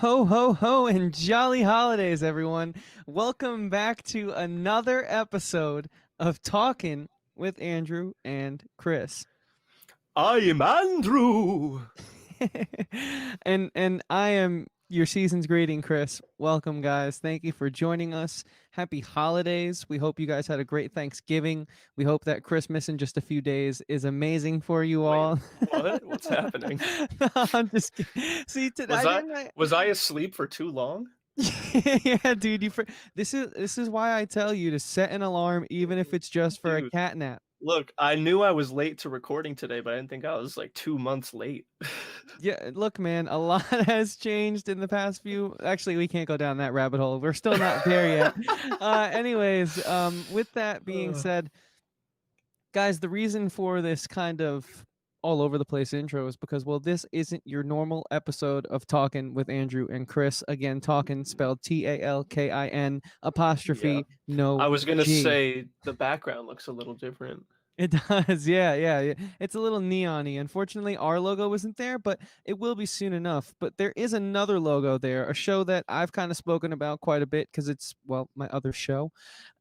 Ho, ho, ho, and jolly holidays, everyone. Welcome back to another episode of Talking with Andrew and Chris. I am Andrew. and I am your season's greeting, Chris. Welcome, guys. Thank you for joining us. Happy holidays. We hope you guys had a great Thanksgiving. We hope that Christmas in just a few days is amazing for you Wait, all. what? What's happening? No, I'm just kidding. See, today Was I I didn't. was I asleep for too long? Yeah, dude. This is why I tell you to set an alarm, even if it's just for a Dude, cat nap. look, I knew I was late to recording today, but I didn't think I was like 2 months late. Yeah, look, man, a lot has changed in the past few. Actually, we can't go down that rabbit hole. We're still not there yet. Anyways, with that being Uh, said, guys, the reason for this kind of all over the place intro is because, well, this isn't your normal episode of Talking with Andrew and Chris. Again, talking spelled Talkin yeah. apostrophe I no was gonna G. say the background looks a little different. It does, yeah. It's a little neon-y. Unfortunately, our logo isn't there, but it will be soon enough. But there is another logo there, a show that I've kind of spoken about quite a bit because it's, well, my other show,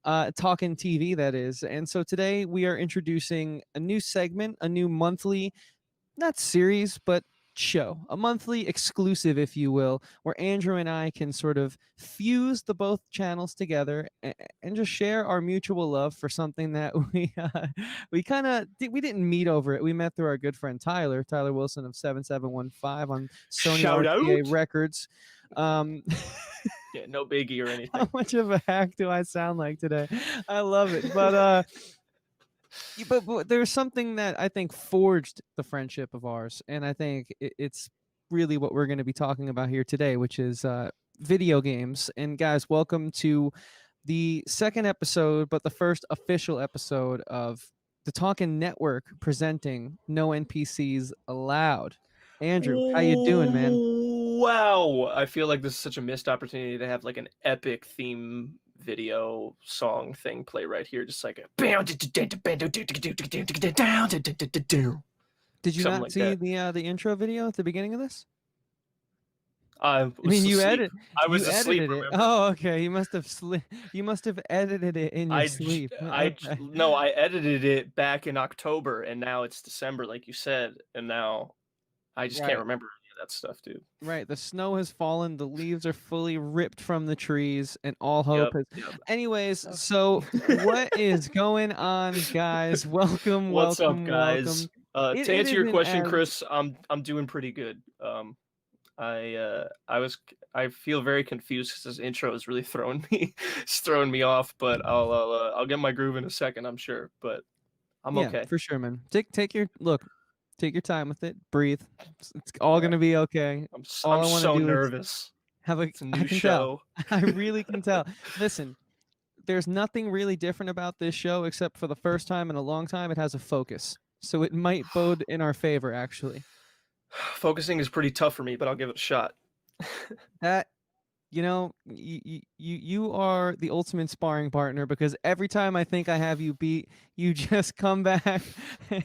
Talking TV, that is. And so today we are introducing a new segment, a new monthly, not series, but show, a monthly exclusive, if you will, where Andrew and I can sort of fuse the both channels together and just share our mutual love for something that we kind of we didn't meet over it. We met through our good friend Tyler Wilson of 7715 on Sony Shout RCA out. Records. Um, Yeah, no biggie or how anything. much of a hack do I sound like today? I love it, but but there's something that I think forged the friendship of ours, and I think it's really what we're going to be talking about here today, which is video games. And guys, welcome to the second episode, but the first official episode of the Talkin' Network presenting No NPCs Allowed. Andrew, how you doing, man? Wow, I feel like this is such a missed opportunity to have like an epic theme video song thing play right here, just like a Did you something not like see that. the intro video at the beginning of this? I I mean, was asleep. I you was asleep, edited it. remember? Oh, okay. You must have edited it in your sleep. Okay. no, I edited it back in October, and now it's December, like you said, and now I just can't Right. remember any of that stuff, dude. Right. The snow has fallen, the leaves are fully ripped from the trees, and all hope Yep, has. yep. Anyways, so what is going on, guys? Welcome, What's up, welcome, guys? welcome. It To it answer your isn't question, as Chris, I'm doing pretty good. I feel very confused because this intro is really throwing me it's throwing me off, but I'll get my groove in a second, I'm sure. But I'm yeah, okay. for sure, man. Take your look, take your time with it, breathe. It's all Yeah, gonna be okay. All I'm I want to so do is nervous. have a It's a I new can tell. show. I really can tell. Listen, there's nothing really different about this show except for the first time in a long time it has a focus. So it might bode in our favor, actually. Focusing is pretty tough for me, but I'll give it a shot. That you are the ultimate sparring partner because every time I think I have you beat, you just come back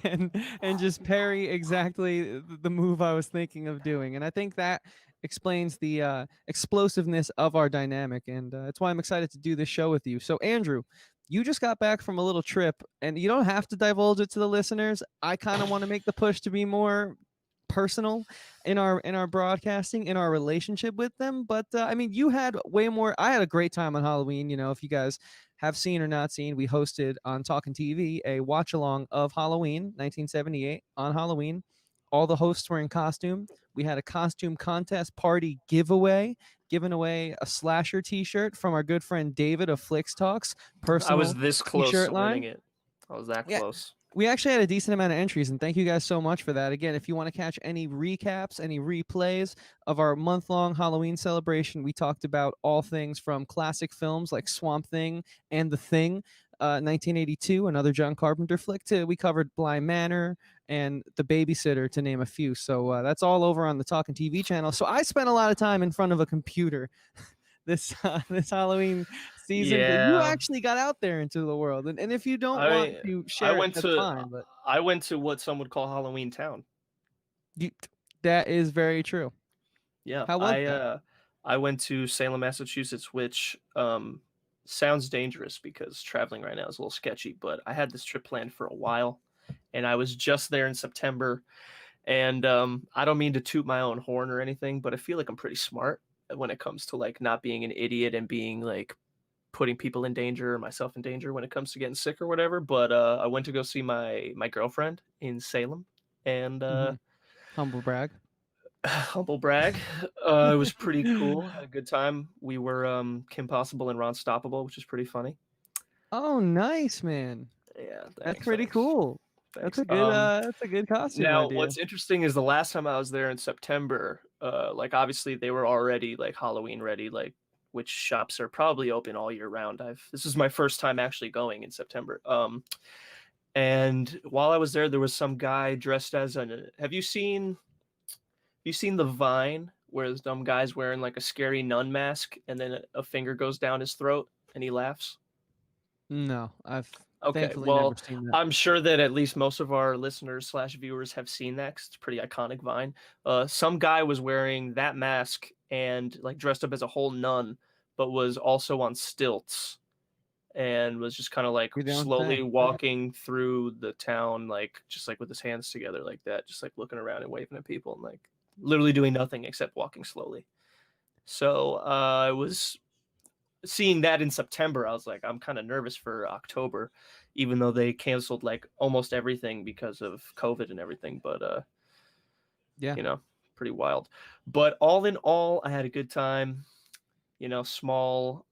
and just parry exactly the move I was thinking of doing. And I think that explains the explosiveness of our dynamic, and that's why I'm excited to do this show with you. So Andrew, you just got back from a little trip, and you don't have to divulge it to the listeners. I kind of want to make the push to be more personal in our broadcasting, in our relationship with them. But I mean, you had way more. I had a great time on Halloween. You know, if you guys have seen or not seen, we hosted on Talking TV a watch along of Halloween 1978 on Halloween. All the hosts were in costume. We had a costume contest party giveaway, giving away a slasher T-shirt from our good friend David of Flix Talks I was personal this close T-shirt to winning line. it. I was that Yeah, close. we actually had a decent amount of entries, and thank you guys so much for that. Again, if you want to catch any recaps, any replays of our month-long Halloween celebration, we talked about all things from classic films like Swamp Thing and The Thing, 1982, another John Carpenter flick, to we covered Bly Manor and The Babysitter, to name a few. So that's all over on the Talking TV channel. So I spent a lot of time in front of a computer this this Halloween season, but you Yeah. actually got out there into the world. And if you don't want I to I share it, went that's to fine. But I went to what some would call Halloween Town. you, that is very true. Yeah, How was that? I went to Salem, Massachusetts, which sounds dangerous because traveling right now is a little sketchy. But I had this trip planned for a while, and I was just there in September. And I don't mean to toot my own horn or anything, but I feel like I'm pretty smart when it comes to like not being an idiot and being like putting people in danger or myself in danger when it comes to getting sick or whatever. But I went to go see my girlfriend in Salem, and Hmm. Humble brag. humble brag, it was pretty cool. Had a good time. We were Kim Possible and Ron Stoppable, which is pretty funny. Oh, nice, man. Yeah, That's thanks, pretty thanks, cool. thanks. That's a good costume Now idea. what's interesting is the last time I was there in September, like obviously they were already like Halloween ready, like which shops are probably open all year round. I've This is my first time actually going in September. And while I was there was some guy dressed as an. Have you seen the Vine where this dumb guy's wearing like a scary nun mask and then a finger goes down his throat and he laughs? No, I've Okay, thankfully never well, seen that. I'm sure that at least most of our listeners slash viewers have seen that 'cause it's a pretty iconic Vine. Some guy was wearing that mask and like dressed up as a whole nun, but was also on stilts and was just kind of like You don't slowly say. walking through the town, like just like with his hands together like that, just like looking around and waving at people and like literally doing nothing except walking slowly. So I was seeing that in September. I was like, I'm kind of nervous for October, even though they canceled like almost everything because of COVID and everything. But Yeah. you know, pretty wild. But all in all, I had a good time.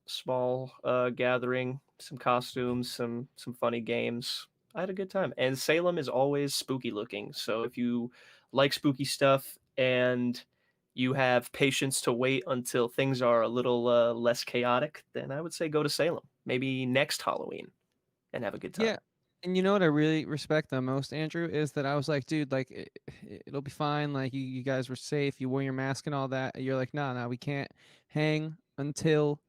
Small gathering, some costumes, some funny games. I had a good time. And Salem is always spooky looking. So if you like spooky stuff and you have patience to wait until things are a little less chaotic, then I would say go to Salem. Maybe next Halloween and have a good Yeah. time. And you know what I really respect the most, Andrew, is that I was like, dude, like it'll be fine. Like you guys were safe. You wore your mask and all that. You're like, no, no, we can't hang until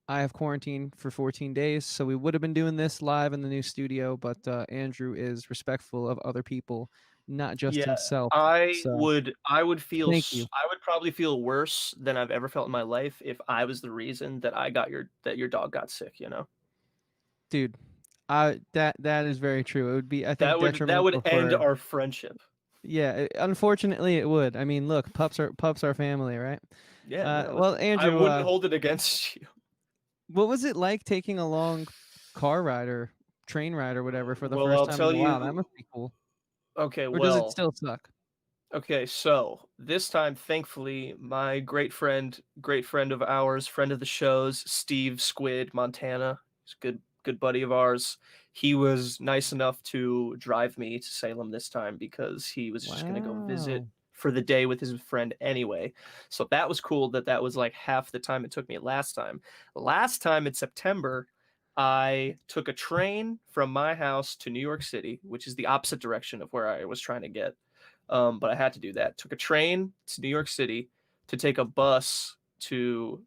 I have quarantine for 14 days. So we would have been doing this live in the new studio, but Andrew is respectful of other people, not just Yeah, himself. I So would I would feel thank you, I would probably feel worse than I've ever felt in my life if I was the reason that your dog got sick, you know? dude. That is very true. It would be, I think, That would detrimental end for. our friendship. Yeah, unfortunately, it would. I mean, look, pups are family, right? Yeah, no, Well, listen, I Andrew, wouldn't hold it against you. what was it like taking a long car ride or train ride or whatever for the Well, first I'll time in tell a while? That you. must be cool. Okay, Or does it well, still suck? okay, so this time, thankfully, my great friend of ours, friend of the shows, Steve Squid Montana, he's a good buddy of ours. He was nice enough to drive me to Salem this time because he was just gonna go visit Wow. for the day with his friend anyway. So that was cool that was like half the time it took me last time. Last time in September, I took a train from my house to New York City, which is the opposite direction of where I was trying to get. But I had to do that. Took a train to New York City to take a bus to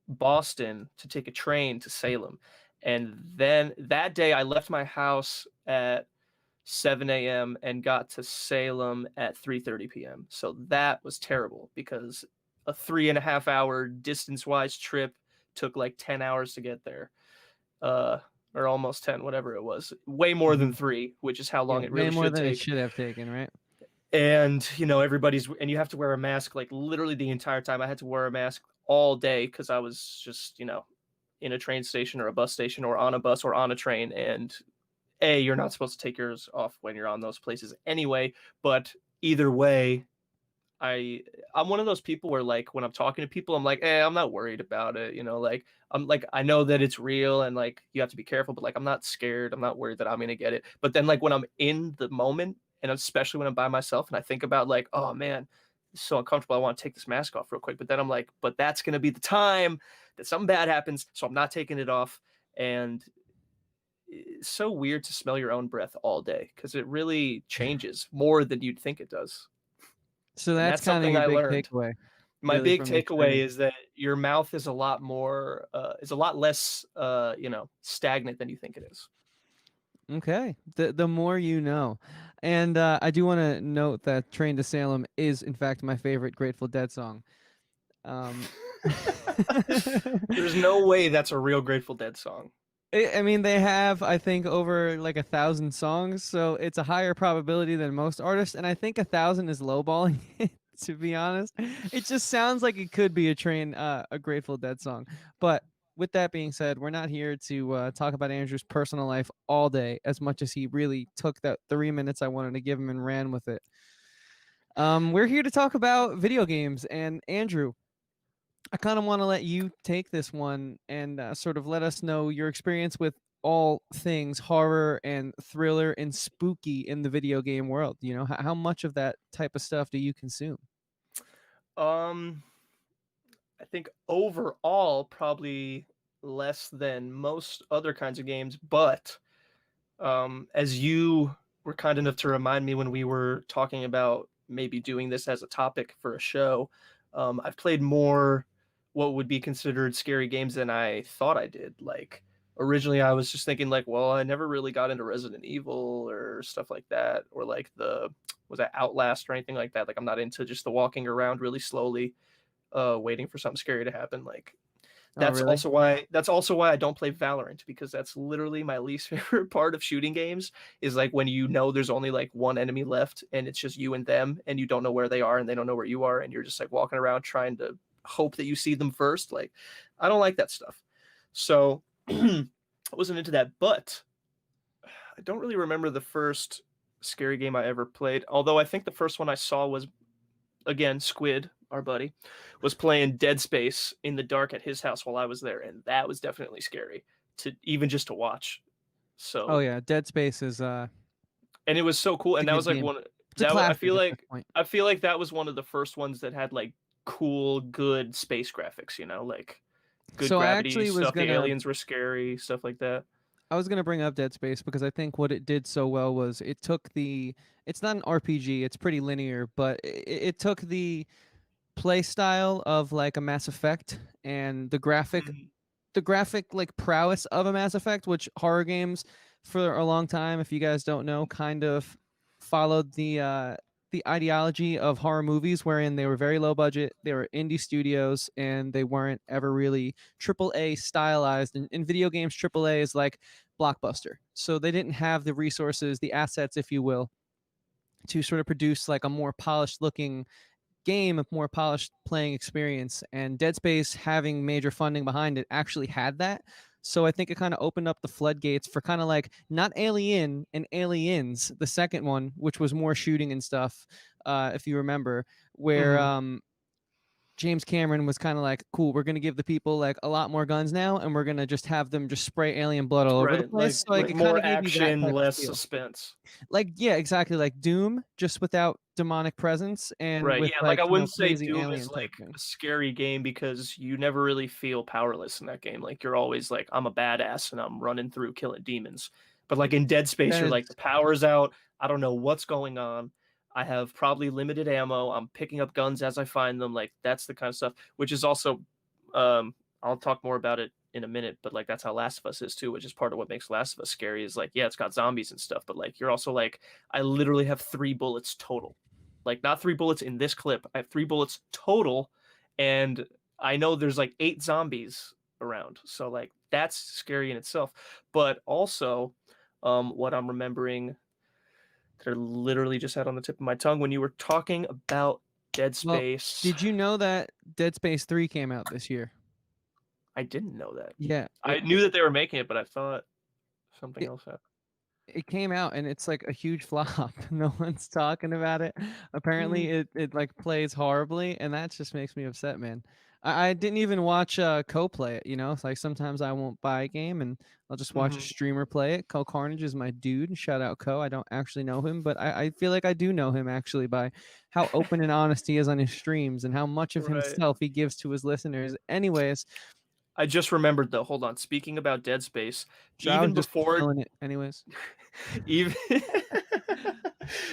Boston to take a train to Salem. And then that day I left my house at 7 a.m. and got to Salem at 3:30 p.m. So that was terrible because a 3.5 hour distance wise trip took like 10 hours to get there. Uh, or almost 10, whatever it was. Way more than Hmm. three, which is how Yeah, long it way really more should than it take. should have taken, right? And you have to wear a mask like literally the entire time. I had to wear a mask all day because I was just in a train station or a bus station or on a bus or on a train. And you're not supposed to take yours off when you're on those places anyway. But either way, I I'm one of those people where like when I'm talking to people, I'm like, I'm not worried about it. Like I'm like I know that it's real and like you have to be careful, but like I'm not scared. I'm not worried that I'm gonna get it. But then like when I'm in the moment, and especially when I'm by myself, and I think about like, oh man, it's so uncomfortable. I want to take this mask off real quick. But then I'm like, but that's gonna be the time that something bad happens, so I'm not taking it off. And it's so weird to smell your own breath all day because it really changes more than you'd think it does. So And that's that's kind of something your I big learned. takeaway, My really, big from the takeaway experience. is that your mouth is is a lot less stagnant than you think it is. Okay, the more you know, and I do want to note that "Train to Salem" is, in fact, my favorite Grateful Dead song. Um, There's no way that's a real Grateful Dead song. I mean, they have, I think, over like 1,000 songs, so it's a higher probability than most artists, and I think 1,000 is lowballing it, to be honest. It just sounds like it could be a Grateful Dead song. But with that being said, we're not here to talk about Andrew's personal life all day, as much as he really took that 3 minutes I wanted to give him and ran with it. We're here to talk about video games, and Andrew, I kind of want to let you take this one and sort of let us know your experience with all things horror and thriller and spooky in the video game world. You know, how much of that type of stuff do you consume? Um, I think overall probably less than most other kinds of games, but as you were kind enough to remind me when we were talking about maybe doing this as a topic for a show, I've played more what would be considered scary games than I thought I did. Like originally, I was just thinking like, well, I never really got into Resident Evil or stuff like that, or like the was that Outlast or anything like that. Like I'm not into just the walking around really slowly, waiting for something scary to happen. Like Oh, really? that's also why I don't play Valorant, because that's literally my least favorite part of shooting games, is like when you know there's only like one enemy left and it's just you and them and you don't know where they are and they don't know where you are and you're just like walking around trying to hope that you see them first. Like I don't like that stuff. So I wasn't into that, but I don't really remember the first scary game I ever played. Although I think the first one I saw was, again, Squid, our buddy, was playing Dead Space in the dark at his house while I was there, and that was definitely scary to even just to watch. Oh So, yeah, Dead Space is and it was so cool, it's a and that good was like game. one It's a I classic feel at this like point. that was one of the first ones that had like cool, good space graphics. Like good So gravity stuff. The aliens were scary, stuff like that. I was gonna bring up Dead Space because I think what it did so well was it's not an RPG, it's pretty linear, but it took the play style of like a Mass Effect and Mhm. the graphic like prowess of a Mass Effect, which horror games for a long time, if you guys don't know, kind of followed the ideology of horror movies, wherein they were very low budget, they were indie studios, and they weren't ever really AAA stylized. In video games, AAA is like blockbuster, so they didn't have the resources, the assets, if you will, to sort of produce like a more polished looking game, a more polished playing experience. And Dead Space, having major funding behind it, actually had that. So I think it kind of opened up the floodgates for kind of like not Alien and Aliens, the second one, which was more shooting and stuff, if you remember, where Mhm. James Cameron was kind of like, cool, we're going to give the people like a lot more guns now, and we're going to just have them just spray alien blood all over the Right. place. So like Like it kind more of gave you that action, type of less feel. suspense. Like, yeah, exactly. Like Doom, just without demonic presence and Right, with yeah, like, like, I you know, wouldn't say crazy Doom is, alien type like, thing. a scary game because you never really feel powerless in that game. Like, you're always like, "I'm a badass and I'm running through killing demons." But, like, in Dead Space, you're That like, "The power's out, I don't know what's going on, I have probably limited ammo, I'm picking up guns as I find them," like, that's the kind of stuff, which is also, I'll talk more about it in a minute, but, like, that's how Last of Us is too, which is part of what makes Last of Us scary is, like, yeah, it's got zombies and stuff, but, like, you're also like, "I literally have 3 bullets total." Like not 3 bullets in this clip. I have 3 bullets total, and I know there's like 8 zombies around. So like that's scary in itself. But also, what I'm remembering that I literally just had on the tip of my tongue when you were talking about Dead well, Space. did you know that Dead Space 3 came out this year? I didn't know that. Yeah, I knew that they were making it, but I thought something it else happened. it came out and it's like a huge flop. No one's talking about it. Apparently it like plays horribly, and that just makes me upset, man. I didn't even watch Co play it, you know? It's like sometimes I won't buy a game and I'll just watch a Mm-hmm. streamer play it. Co Carnage is my dude. Shout out Co. I don't actually know him, but I feel like I do know him actually by how open and honest he is on his streams and how much of Right. himself he gives to his listeners. Anyways, I just remembered though. Hold on. Speaking about Dead Space, so I was even just before killing it anyways. even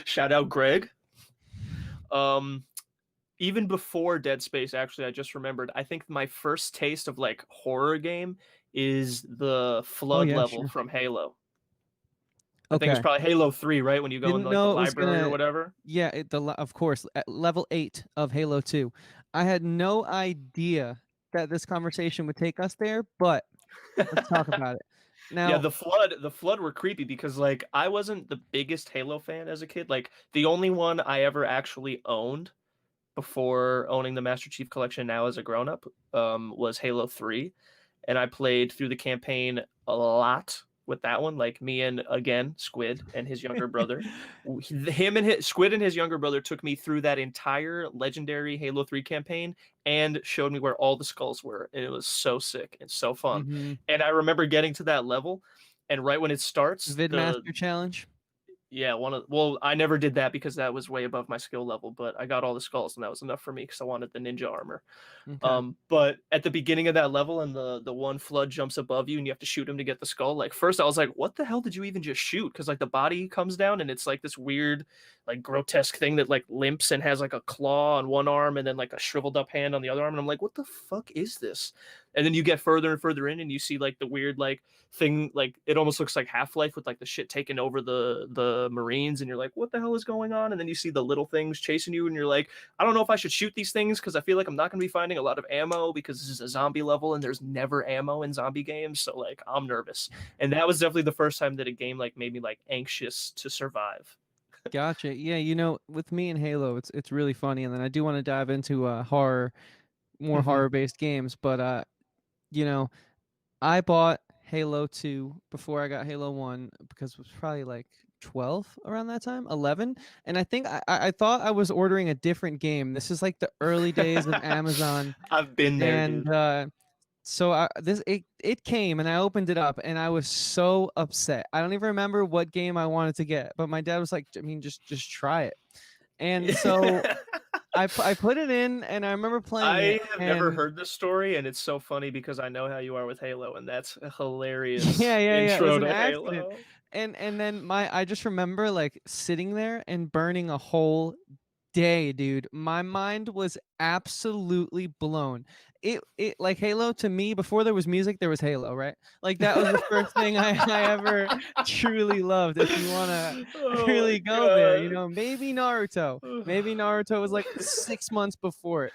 shout out Greg. Um, even before Dead Space, actually, I just remembered. I think my first taste of like horror game is the Oh flood yeah, level sure. from Halo. I think it was Okay. probably Halo 3, right? When you go in Didn't like the know it was library or gonna. whatever. Yeah, of course, at level 8 of Halo 2. I had no idea that this conversation would take us there, but let's talk about it. Yeah, Now, the flood were creepy because like I wasn't the biggest Halo fan as a kid. Like the only one I ever actually owned before owning the Master Chief Collection now as a grown up was Halo 3, and I played through the campaign a lot with that one. Like me and again Squid and his younger brother, him and his Squid and his younger brother took me through that entire legendary Halo 3 campaign and showed me where all the skulls were, and it was so sick and so fun. mhm, And I remember getting to that level, and right when it starts, the VidMaster challenge. yeah, well, I never did that because that was way above my skill level, but I got all the skulls and that was enough for me because I wanted the ninja armor. Okay. But at the beginning of that level, and the one flood jumps above you, and you have to shoot him to get the skull. Like first, I was like, "What the hell did you even just shoot?" Because like the body comes down, and it's like this weird, like grotesque thing that like limps and has like a claw on one arm, and then like a shriveled up hand on the other arm. And I'm like, "What the fuck is this?" And then you get further and further in, and you see like the weird like thing, like it almost looks like Half-Life with like the shit taking over the Marines, and you're like, "What the hell is going on?" And then you see the little things chasing you, and you're like, I don't know if I should shoot these things because I feel like I'm not going to be finding a lot of ammo because this is a zombie level and there's never ammo in zombie games. So like I'm nervous. And that was definitely the first time that a game like made me like anxious to survive. Gotcha. Yeah, with me and Halo, it's really funny, and then I do want to dive into more Mhm. horror-based games, but you know, I bought Halo 2 before I got Halo 1 because it was probably like 12 around that time, 11, and I think I thought I was ordering a different game. This is like the early days of Amazon, I've been there, and dude. so it came and I opened it up and I was so upset. I don't even remember what game I wanted to get, but my dad was like, I mean, just try it. And so I put it in and I remember playing it I have never and heard this story, and it's so funny because I know how you are with Halo, and that's a yeah, hilarious yeah, yeah. It was intro an to accident. Halo. And then I just remember like sitting there and burning a whole day, dude. My mind was absolutely blown. It like Halo to me, before there was music, there was Halo, right? Like that was the first thing I ever truly loved. If you wanna Oh my really go there, god. maybe Naruto. Maybe Naruto was like 6 months before it.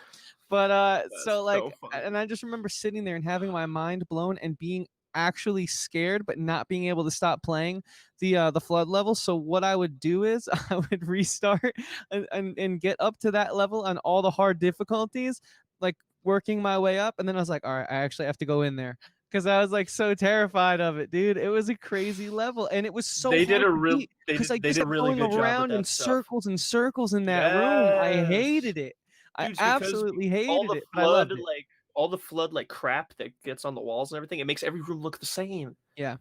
But That's so like so and funny. I just remember sitting there and having my mind blown and being actually scared but not being able to stop playing the flood level. So what I would do is I would restart and get up to that level on all the hard difficulties, like working my way up. And then I was like, all right, I actually have to go in there because I was like so terrified of it, dude. It was a crazy level and it was so They did hard a to real beat because I they just did a kept really going good job with around in that stuff. circles and circles in that room. I Yes. hated it. I Dude, it's because absolutely all hated the it, but I flood, loved it. like all the flood like crap that gets on the walls and everything, it makes every room look the same. Yeah.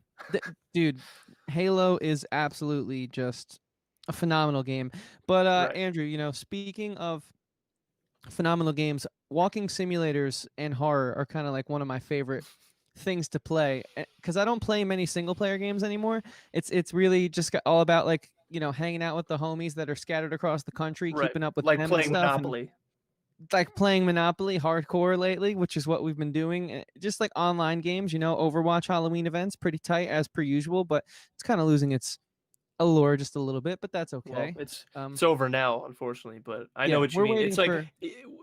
Dude, Halo is absolutely just a phenomenal game. But Right. Andrew, speaking of phenomenal games, walking simulators and horror are kind of like one of my favorite things to play because I don't play many single player games anymore. It's really just all about like, hanging out with the homies that are scattered across the country, Right. keeping up with Like them and playing stuff, and Monopoly. like playing Monopoly hardcore lately, which is what we've been doing. Just like online games, Overwatch Halloween events, pretty tight as per usual, but it's kind of losing its allure just a little bit, but that's Well, okay. it's over now, unfortunately, but I know Yeah, what you we're mean. It's waiting like for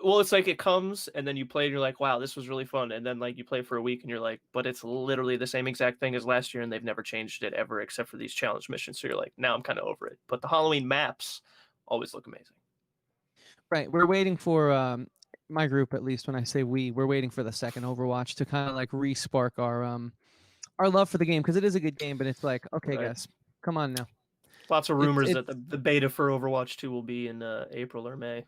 well, it's like it comes and then you play and you're like, "Wow, this was really fun." And then like you play for a week and you're like, "But it's literally the same exact thing as last year and they've never changed it ever except for these challenge missions." So you're like, "Now I'm kind of over it." But the Halloween maps always look amazing. right. We're waiting for my group, at least when I say we're waiting for the second Overwatch to kind of like re-spark our love for the game because it is a good game, but it's like, okay, Right. guys, come on now. Lots of It's rumors it's that the beta for Overwatch 2 will be in April or May.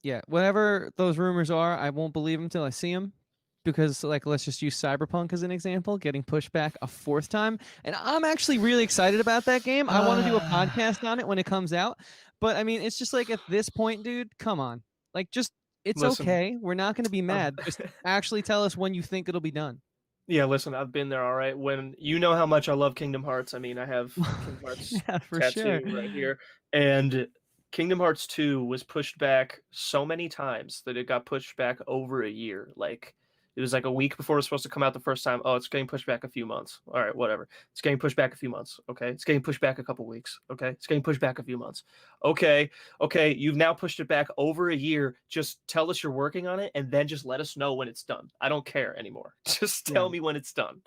Yeah, whatever those rumors are, I won't believe them till I see them. Because, like, let's just use Cyberpunk as an example, getting pushed back a fourth time. And I'm actually really excited about that game. I want to do a podcast on it when it comes out. But I mean, it's just like at this point, dude, come on. Like, just, it's Listen, okay. We're not going to be I've mad. Just actually tell us when you think it'll be done. yeah, listen, I've been there, all right. When you know how much I love Kingdom Hearts, I mean, I have Kingdom Hearts Yeah, for sure. tattoo right here, and Kingdom Hearts 2 was pushed back so many times that it got pushed back over a year. Like It was like a week before it was supposed to come out the first time. Oh, it's getting pushed back a few months. All right, whatever. It's getting pushed back a few months. Okay. It's getting pushed back a couple weeks. Okay. It's getting pushed back a few months. Okay. Okay. You've now pushed it back over a year. Just tell us you're working on it and then just let us know when it's done. I don't care anymore. Just Yeah, tell me when it's done.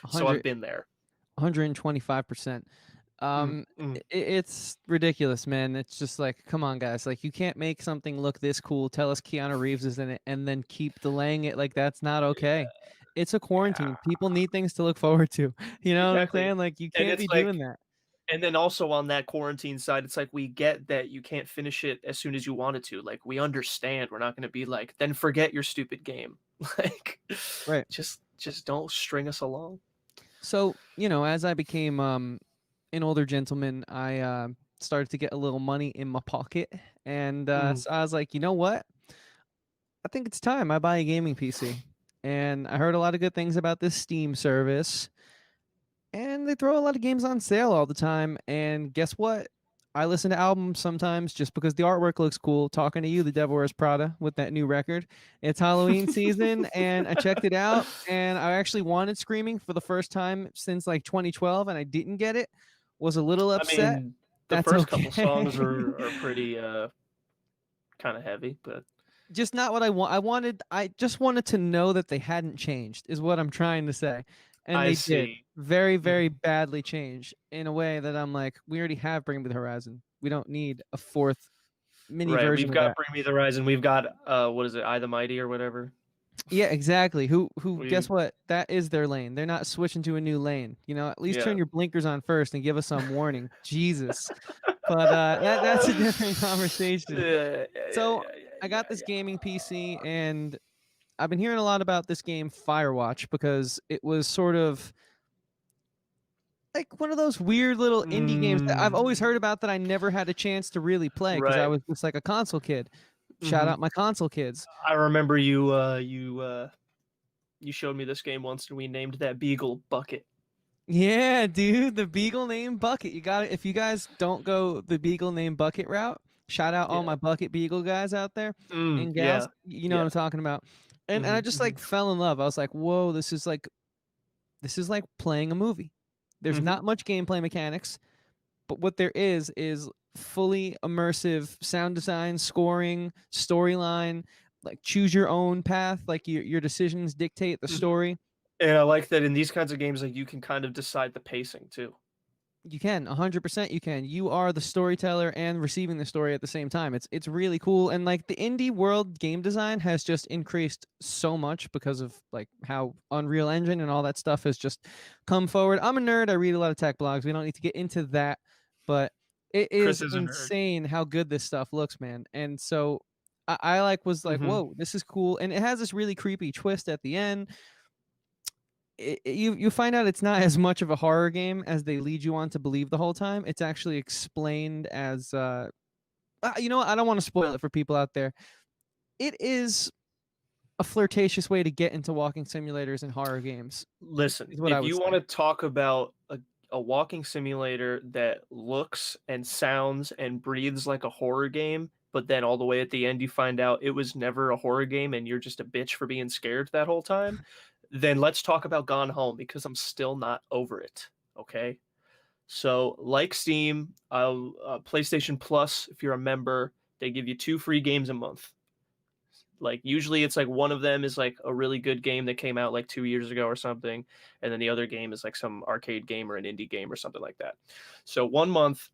So I've 100, been there. 125%. Mm, mm. It's ridiculous, man. It's just like, come on, guys. Like, you can't make something look this cool, tell us Keanu Reeves is in it, and then keep delaying it. Like, that's not okay. It's a quarantine. Yeah, People need things to look forward to. You know what I'm exactly. saying? Like, you And can't it's be like, doing that. and then also on that quarantine side, it's like we get that you can't finish it as soon as you wanted to. Like we understand. We're not going to be like, then forget your stupid game. Like, Right. just don't string us along. So, as I became an older gentleman, I started to get a little money in my pocket. And Mm. so I was like, you know what? I think it's time I buy a gaming PC. And I heard a lot of good things about this Steam service. And they throw a lot of games on sale all the time. And guess what? I listen to albums sometimes just because the artwork looks cool. Talking to you, The Devil Wears Prada, with that new record. It's Halloween season, and I checked it out. And I actually wanted Screaming for the first time since like 2012, and I didn't get it. Was a little I upset. mean, the That's first couple okay. songs are pretty kind of heavy, but Just not what I want. I just wanted to know that they hadn't changed, is what I'm trying to say. And I they did see. very, very Mhm. badly change in a way that I'm like, we already have Bring Me the Horizon. We don't need a fourth mini Right, version we've of got that. Bring Me the Horizon. We've got what is it, I the Mighty or whatever. Yeah, exactly. Who guess We what? That is their lane. They're not switching to a new lane. At least turn yeah. your blinkers on first and give us some warning. Jesus. But that's a different conversation. Yeah, yeah, yeah, So yeah, I yeah, got this yeah. gaming PC, and I've been hearing a lot about this game Firewatch because it was sort of like one of those weird little indie games that I've always Mm, heard about that I never had a chance to really play because I right. was just like a console kid. Shout Mhm. out my console kids. I remember you showed me this game once and we named that beagle Bucket. Yeah, dude, the Beagle named Bucket. You got it. If you guys don't go the Beagle named Bucket route, shout out all Yeah. my Bucket Beagle guys out there and gals. Yeah. You know what Yeah. I'm talking about. And I Mhm, just like mhm, fell in love. I was like, whoa, this is like playing a movie. There's mhm. not much gameplay mechanics, but what there is fully immersive sound design, scoring, storyline, like choose your own path, like your decisions dictate the Mhm. story. And I like that in these kinds of games, like, you can kind of decide the pacing too. You can 100% you can. You are the storyteller and receiving the story at the same time. It's really cool, and like the indie world game design has just increased so much because of like how Unreal Engine and all that stuff has just come forward. I'm a nerd. I read a lot of tech blogs. We don't need to get into that, but it Chris is is a nerd. insane how good this stuff looks, man. And so I like was like, Mhm. whoa, this is cool, and it has this really creepy twist at the end. You find out it's not as much of a horror game as they lead you on to believe the whole time. It's actually explained as you know what? I don't want to spoil it for people out there. It is a flirtatious way to get into walking simulators and horror games, Listen, is what I if would you say. wanna talk about a walking simulator that looks and sounds and breathes like a horror game, but then all the way at the end you find out it was never a horror game and you're just a bitch for being scared that whole time, then let's talk about Gone Home because I'm still not over it, okay? So, like Steam, PlayStation Plus, if you're a member, they give you 2 free games a month. Like usually it's like one of them is like a really good game that came out like 2 years ago or something, and then the other game is like some arcade game or an indie game or something like that. So 1 month,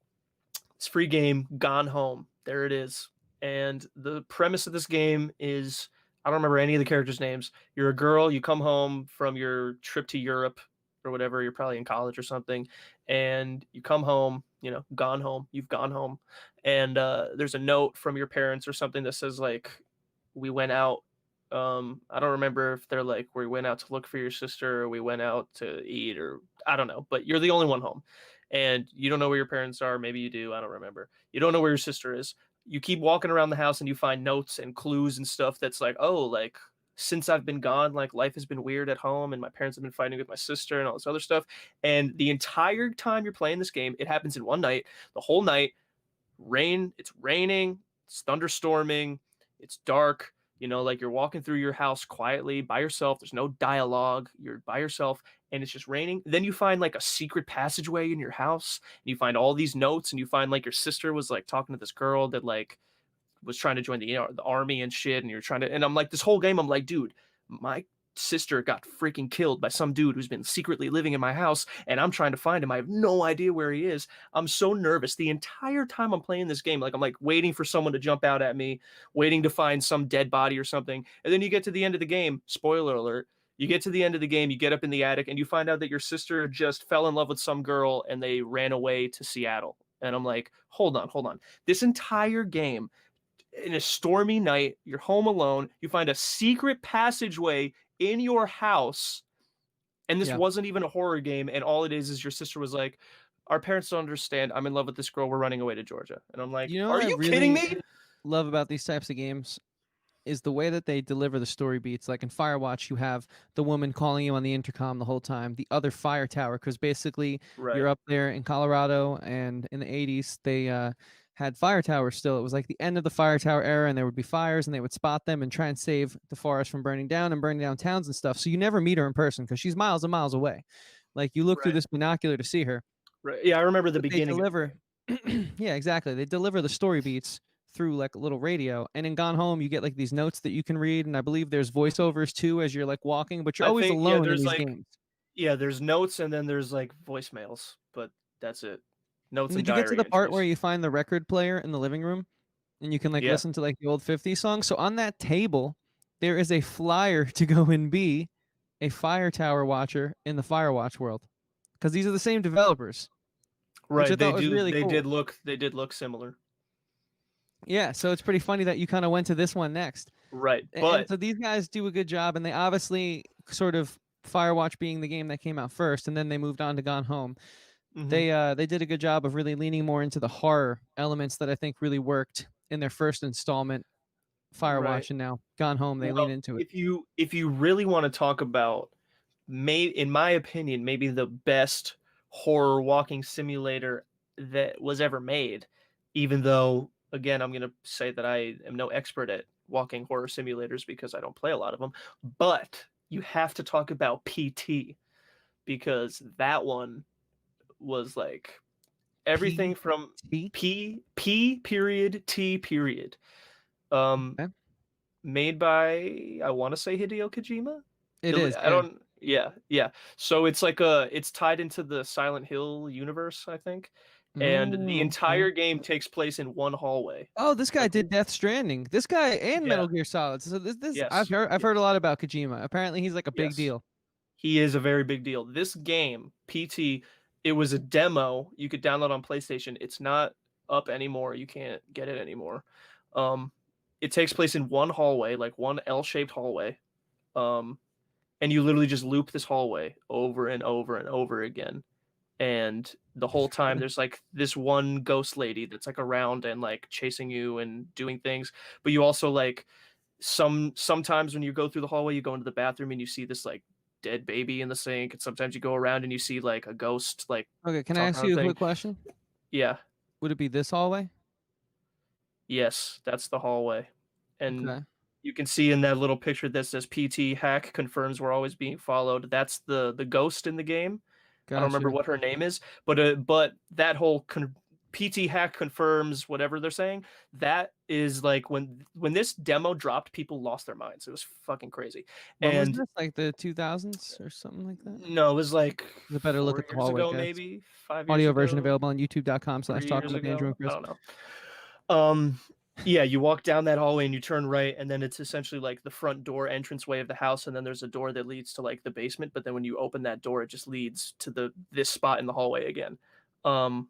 it's free game, Gone Home. There it is. And the premise of this game is I don't remember any of the characters' names. You're a girl, you come home from your trip to Europe or whatever, you're probably in college or something, and you come home, gone home, you've gone home. And there's a note from your parents or something that says like we went out. I don't remember if they're like we went out to look for your sister or we went out to eat or I don't know, but you're the only one home and you don't know where your parents are. Maybe you do. I don't remember. You don't know where your sister is. You keep walking around the house and you find notes and clues and stuff that's like, oh, like since I've been gone, like life has been weird at home and my parents have been fighting with my sister and all this other stuff. And the entire time you're playing this game, it happens in one night, the whole night. It's raining, it's thunderstorming, it's dark. You know, like you're walking through your house quietly by yourself. There's no dialogue. You're by yourself and it's just raining. Then you find like a secret passageway in your house and you find all these notes and you find like your sister was like talking to this girl that like was trying to join the, you know, the army and shit. And you're trying to, and I'm like, this whole game, I'm like, dude, my sister got freaking killed by some dude who's been secretly living in my house and I'm trying to find him. I have no idea where he is. I'm so nervous the entire time I'm playing this game. Like I'm like waiting for someone to jump out at me, waiting to find some dead body or something. And then you get to the end of the game, spoiler alert, you get to the end of the game, you get up in the attic and you find out that your sister just fell in love with some girl and they ran away to Seattle. And I'm like, hold on, hold on. This entire game in a stormy night, you're home alone, you find a secret passageway in your house, and this Yeah. wasn't even a horror game, and all it is your sister was like, "Our parents don't understand. I'm in love with this girl. We're running away to Georgia." And I'm like, You know "Are what I you kidding really me?" love about these types of games is the way that they deliver the story beats. Like in Firewatch, you have the woman calling you on the intercom the whole time, the other fire tower, because basically you're Right. up there in Colorado, and in the 80s, they had fire towers still. It was like the end of the fire tower era, and there would be fires, and they would spot them and try and save the forest from burning down and burning down towns and stuff. So you never meet her in person because she's miles and miles away. Like you look through Right. this binocular to see her, Right. Yeah, I remember the but they beginning of the deliver. game. Yeah, exactly. They deliver the story beats through like a little radio. And in Gone Home, you get like these notes that you can read. And I believe there's voiceovers too as you're like walking, but you're I always think yeah, alone in there's these like games. yeah, there's notes and then there's like voicemails, but that's it. Notes And and did you get to diary the part where entries. you find the record player in the living room and you can like Yeah. listen to like the old 50s songs? So on that table, there is a flyer to go and be a fire tower watcher in the Firewatch world because these are the same developers, which I Right. thought was really cool. They did look similar. Yeah, so it's pretty funny that you kind of went to this one next. Right. And But so these guys do a good job, and they obviously sort of Firewatch being the game that came out first, and then they moved on to Gone Home. mhm, They did a good job of really leaning more into the horror elements that I think really worked in their first installment, right. Firewatch, and now Gone Home. They lean Well, into it. if you really want to talk about in my opinion, maybe the best horror walking simulator that was ever made, even though again, I'm gonna say that I am no expert at walking horror simulators because I don't play a lot of them, but you have to talk about PT because that one was like everything P from T. P period T period. Um, Okay. Made by I want to say Hideo Kojima. It is, I yeah. don't. Yeah, yeah. So it's like a it's tied into the Silent Hill universe, I think, and the Oh, okay. entire game takes place in one hallway. Oh, this guy Like, did Death Stranding. This guy and yeah, Metal Gear Solid. So this yes, I've heard a yes, lot about Kojima. Apparently, he's like a big yes. deal. He is a very big deal. This game, PT, it was a demo you could download on PlayStation. It's not up anymore. You can't get it anymore. Um, it takes place in one hallway, like one L-shaped hallway. Um, and you literally just loop this hallway over and over and over again. And the whole time there's like this one ghost lady that's like around and like chasing you and doing things. But you also like sometimes when you go through the hallway, you go into the bathroom and you see this like dead baby in the sink. And sometimes you go around and you see like a ghost like Okay, can I talking ask on a you a thing. quick question? Yeah. Would it be this hallway? Yes, that's the hallway. And Okay, you can see in that little picture that says PT hack confirms we're always being followed. That's the ghost in the game. I don't remember gotcha. what her name is, but that whole PT hack confirms whatever they're saying. That is like when this demo dropped, people lost their minds. It was fucking crazy. When was And this? Like the 2000s or something like that? no, it was like It's a better look at the 4 years hallway, ago, guys. maybe 5 years Audio version ago, available on youtube.com/talking 3 years with Andrew ago. and I Chris. don't know. Um, yeah, you walk down that hallway and you turn right, and then it's essentially like the front door entranceway of the house, and then there's a door that leads to like the basement. But then when you open that door, it just leads to this spot in the hallway again. Um,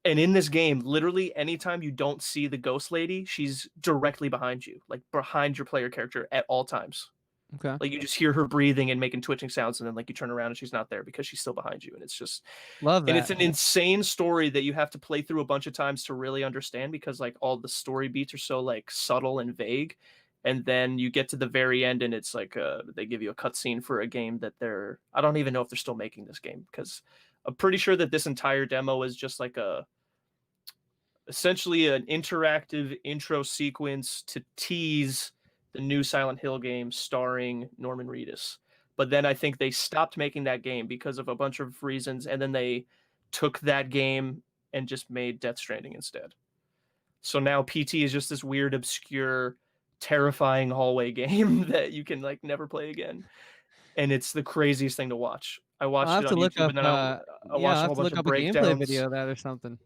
and in this game, literally anytime you don't see the ghost lady, she's directly behind you, like behind your player character at all times. Okay, Like you just hear her breathing and making twitching sounds, and then like you turn around and she's not there because she's still behind you, and it's just love and it's that. an insane story that you have to play through a bunch of times to really understand because like all the story beats are so like subtle and vague, and then you get to the very end and it's like they give you a cutscene for a game that they're I don't even know if they're still making this game because I'm pretty sure that this entire demo is just like a essentially an interactive intro sequence to tease the new Silent Hill game starring Norman Reedus. But then I think they stopped making that game because of a bunch of reasons, and then they took that game and just made Death Stranding instead. So now PT is just this weird, obscure, terrifying hallway game that you can like never play again, and it's the craziest thing to watch. I I'll watched have it to on look YouTube, up. and then I Yeah, I'll watched a have whole to bunch look of up a gameplay breakdowns. video of that or something.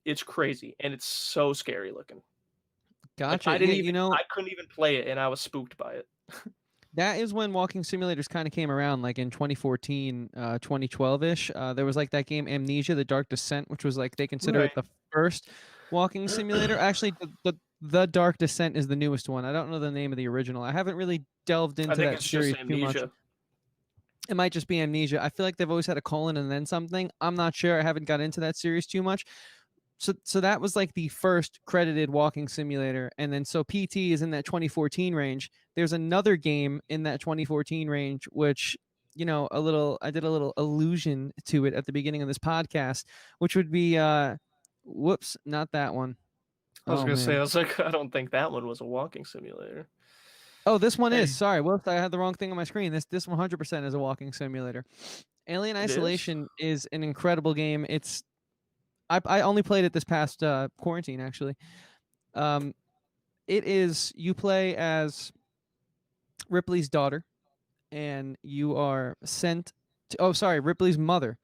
It's crazy, and it's so scary looking. Like Gotcha. Yeah, you know, I couldn't even play it, and I was spooked by it. that is when walking simulators kind of came around, like in 2014, 2012-ish. There was like that game Amnesia: The Dark Descent, which was like they consider it Right. the first walking simulator. Actually, the Dark Descent is the newest one. I don't know the name of the original. I haven't really delved I into think that it's just series too much. Amnesia. It might just be Amnesia. I feel like they've always had a colon and then something. I'm not sure. I haven't got into that series too much. So that was like the first credited walking simulator, and then so PT is in that 2014 range. There's another game in that 2014 range which, you know, a little I did a little allusion to it at the beginning of this podcast, which would be whoops, not that one. I was Oh gonna say, I man. was like, I don't think that one was a walking simulator. Oh, this one is. Hey, Sorry, whoops, I had the wrong thing on my screen. This 100% is a walking simulator. Alien it is? Isolation is an incredible game. I only played it this past quarantine actually. Um, it is, you play as Ripley's daughter, and you are sent to, oh sorry, Ripley's mother,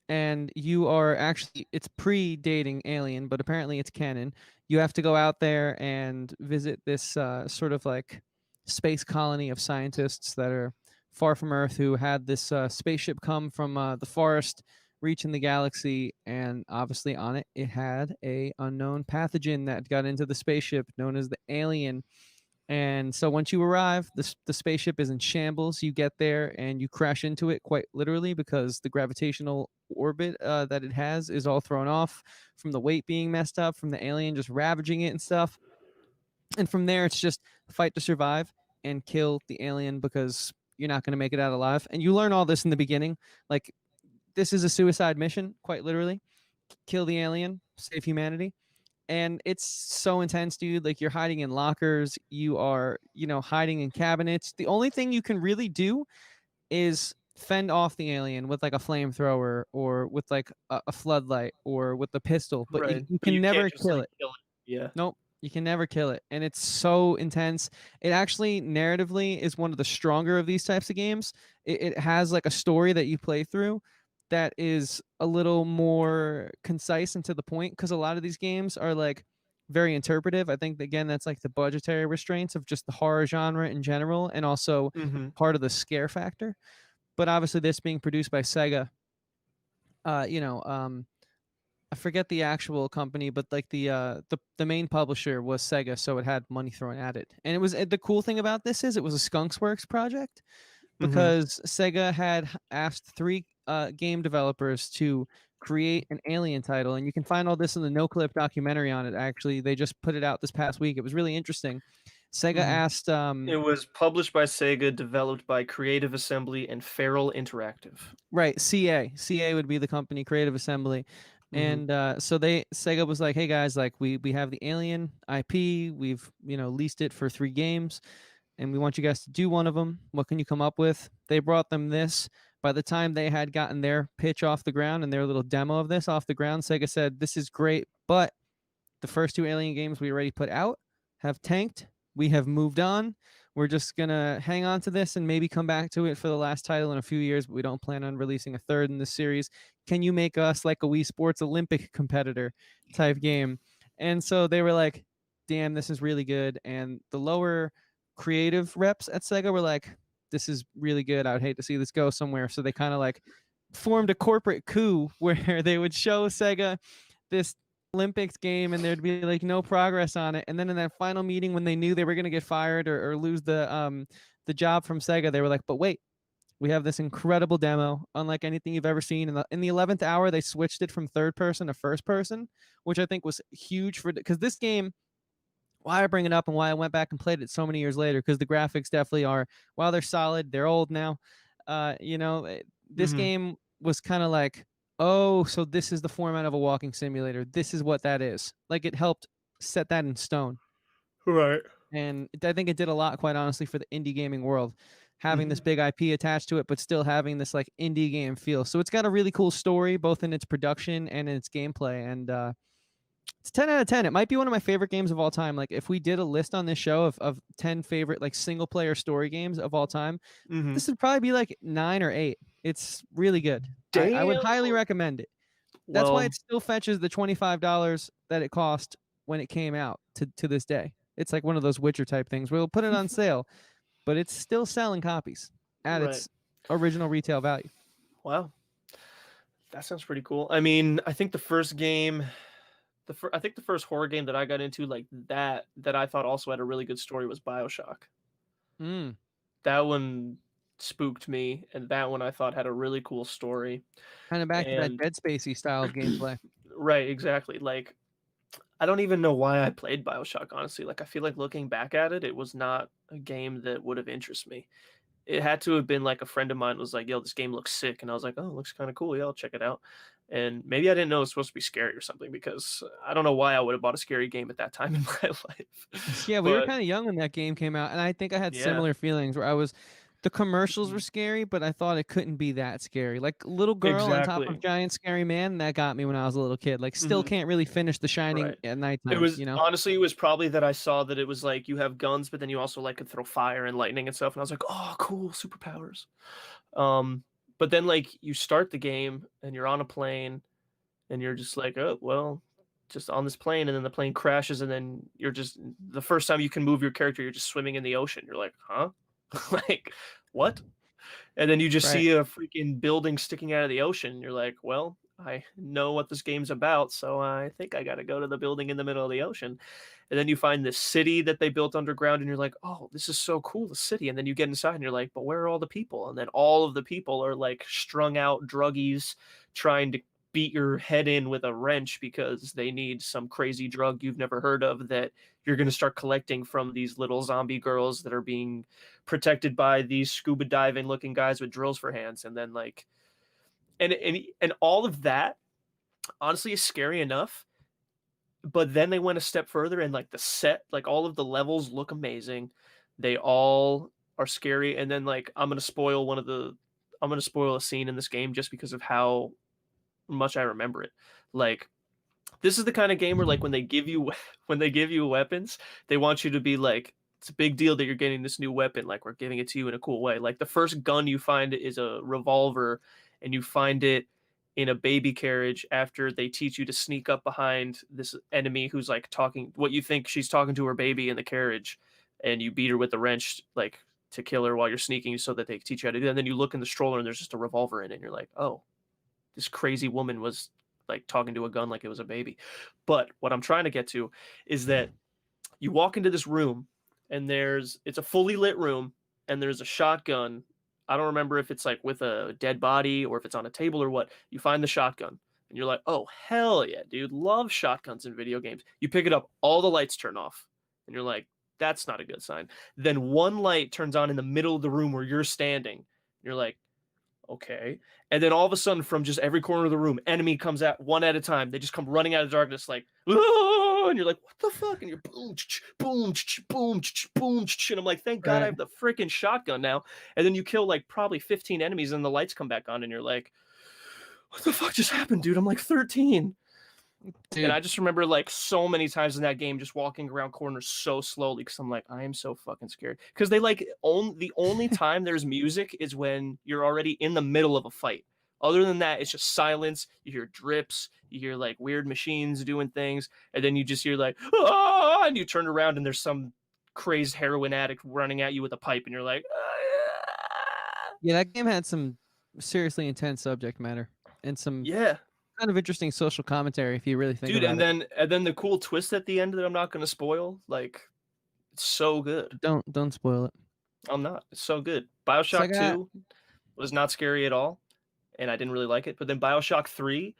and you are actually, it's pre-dating Alien, but apparently it's canon. You have to go out there and visit this sort of like space colony of scientists that are far from Earth, who had this spaceship come from the forest, reaching the galaxy, and obviously on it it had a unknown pathogen that got into the spaceship known as the Alien. And so once you arrive, the spaceship is in shambles. You get there and you crash into it quite literally, because the gravitational orbit that it has is all thrown off from the weight being messed up, from the alien just ravaging it and stuff. And from there, it's just fight to survive and kill the alien, because you're not going to make it out alive. And you learn all this in the beginning. Like, this is a suicide mission, quite literally. Kill the alien, save humanity. And it's so intense, dude. Like, you're hiding in lockers, you are, you know, hiding in cabinets. The only thing you can really do is fend off the alien with like a flamethrower, or with like a floodlight, or with the pistol, but Right. you But can you can't never just kill like it. kill it. Yeah. Nope, you can never kill it, and it's so intense. It actually narratively is one of the stronger of these types of games. It has like a story that you play through that is a little more concise and to the point, because a lot of these games are like very interpretive. I think again that's like the budgetary restraints of just the horror genre in general, and also Mhm. part of the scare factor. But obviously, this being produced by Sega, you know, I forget the actual company, but like the main publisher was Sega, so it had money thrown at it. And it was, the cool thing about this is it was a Skunksworks project, Mhm. because Sega had asked three game developers to create an Alien title, and you can find all this in the No Clip documentary on it. Actually, they just put it out this past week. It was really interesting. Sega Mhm. asked, It was published by Sega, developed by Creative Assembly and Feral Interactive. right, CA would be the company, Creative Assembly. Mhm. And so Sega was like, hey guys, like we have the Alien IP, we've, you know, leased it for 3 games, and we want you guys to do one of them. What can you come up with? They brought them this. By the time they had gotten their pitch off the ground and their little demo of this off the ground, Sega said, this is great, but the first 2 Alien games we already put out have tanked. We have moved on. We're just gonna hang on to this and maybe come back to it for the last title in a few years, but we don't plan on releasing a third in this series. Can you make us like a Wii Sports Olympic competitor type game? And so they were like, damn, this is really good. And the lower creative reps at Sega were like, this is really good. I would hate to see this go somewhere. So they kind of like formed a corporate coup where they would show Sega this Olympics game, and there'd be like no progress on it. And then in that final meeting, when they knew they were going to get fired, or lose the job from Sega, they were like, but wait, we have this incredible demo, unlike anything you've ever seen. In the 11th hour, they switched it from third person to first person, which I think was huge for, because this game, why I bring it up and why I went back and played it so many years later, because the graphics definitely are, while they're solid, they're old now. You know, this Mhm. game was kind of like, oh, so this is the format of a walking simulator. This is what that is. Like, it helped set that in stone. Right. and I think it did a lot, quite honestly, for the indie gaming world, having this Mhm. big IP attached to it, but still having this like indie game feel. So it's got a really cool story, both in its production and in its gameplay, and it's 10 out of 10. It might be one of my favorite games of all time. Like if we did a list on this show of 10 favorite like single player story games of all time, Mhm. this would probably be like 9 or 8. It's really good. I would Damn. highly recommend it. That's why it Well, still fetches the $25 that it cost when it came out to this day. It's like one of those Witcher type things where they'll put it on sale, but it's still selling copies at right. its original retail value. Wow. That sounds pretty cool. I mean, I think the first game, I think the first horror game that I got into like that I thought also had a really good story was BioShock. Mm, That one spooked me, and that one I thought had a really cool story. kind of back to that And Dead Spacey style of gameplay. right, exactly. Like I don't even know why I played BioShock, honestly. Like I feel like looking back at it, it was not a game that would have interested me. It had to have been like a friend of mine was like, "Yo, this game looks sick," and I was like, "Oh, it looks kind of cool. Yeah, I'll check it out." And maybe I didn't know it was supposed to be scary or something because I don't know why I would have bought a scary game at that time in my life. Yeah, we were But kind of young when that game came out, and I think I had yeah, similar feelings where the commercials were mhm, scary, but I thought it couldn't be that scary. Like little girl on top of exactly. giant scary man, that got me when I was a little kid. Like still Hmm. can't really finish The Shining Right. at It nighttime, was you know? honestly, it was probably that I saw that it was like you have guns, but then you also like could throw fire and lightning and stuff, and I was like, "Oh, cool, superpowers." Um, but then like you start the game and you're on a plane and you're just like, "Oh, well, just on this plane," and then the plane crashes, and then you're just the first time you can move your character, you're just swimming in the ocean. You're like, "Huh?" Like, "What?" And then you just Right. see a freaking building sticking out of the ocean. You're like, "Well, I know what this game's about, so I think I gotta go to the building in the middle of the ocean." And then you find this city that they built underground, and you're like, "Oh, this is so cool, the city." And then you get inside, and you're like, "But where are all the people?" And then all of the people are like strung out druggies trying to beat your head in with a wrench because they need some crazy drug you've never heard of that you're going to start collecting from these little zombie girls that are being protected by these scuba diving looking guys with drills for hands. And then like and all of that honestly is scary enough, but then they went a step further and like the set, like all of the levels look amazing. They all are scary. And then like I'm gonna spoil a scene in this game just because of how much I remember it. Like this is the kind of game where like when they give you when they give you weapons, they want you to be like, it's a big deal that you're getting this new weapon. Like we're giving it to you in a cool way. Like the first gun you find is a revolver, and you find it in a baby carriage after they teach you to sneak up behind this enemy who's like talking what you think she's talking to her baby in the carriage, and you beat her with the wrench like to kill her while you're sneaking so that they teach you how to do that. And then you look in the stroller and there's just a revolver in it, and you're like, oh, this crazy woman was like talking to a gun like it was a baby. But what I'm trying to get to is that you walk into this room and it's a fully lit room and there's a shotgun. I don't remember if it's like with a dead body or if it's on a table or what. You find the shotgun and you're like, "Oh, hell yeah, dude. Love shotguns in video games." You pick it up, all the lights turn off. And you're like, "That's not a good sign." Then one light turns on in the middle of the room where you're standing. You're like, okay. And then all of a sudden, from just every corner of the room, enemy comes out one at a time. They just come running out of darkness, like, "Ah!" And you're like, what the fuck? And you're boom, boom, boom, boom. And I'm like, thank God I Right. have the freaking shotgun now. And then you kill like probably 15 enemies, and the lights come back on, and you're like, what the fuck just happened, dude? I'm like 13. And Dude, I just remember like so many times in that game just walking around corners so slowly because I'm like, I am so fucking scared. Because they like the only time there's music is when you're already in the middle of a fight. Other than that, it's just silence. You hear drips, you hear like weird machines doing things, and then you just hear like, ah, and you turn around and there's some crazed heroin addict running at you with a pipe, and you're like, ah. yeah, that game had some seriously intense subject matter and some Yeah, kind of interesting social commentary if you really think dude. about And it. then the cool twist at the end that I'm not gonna spoil, like it's so good. Don't spoil it. I'm not. It's so good. So I BioShock got 2 was not scary at all, and I didn't really like it. But then BioShock 3,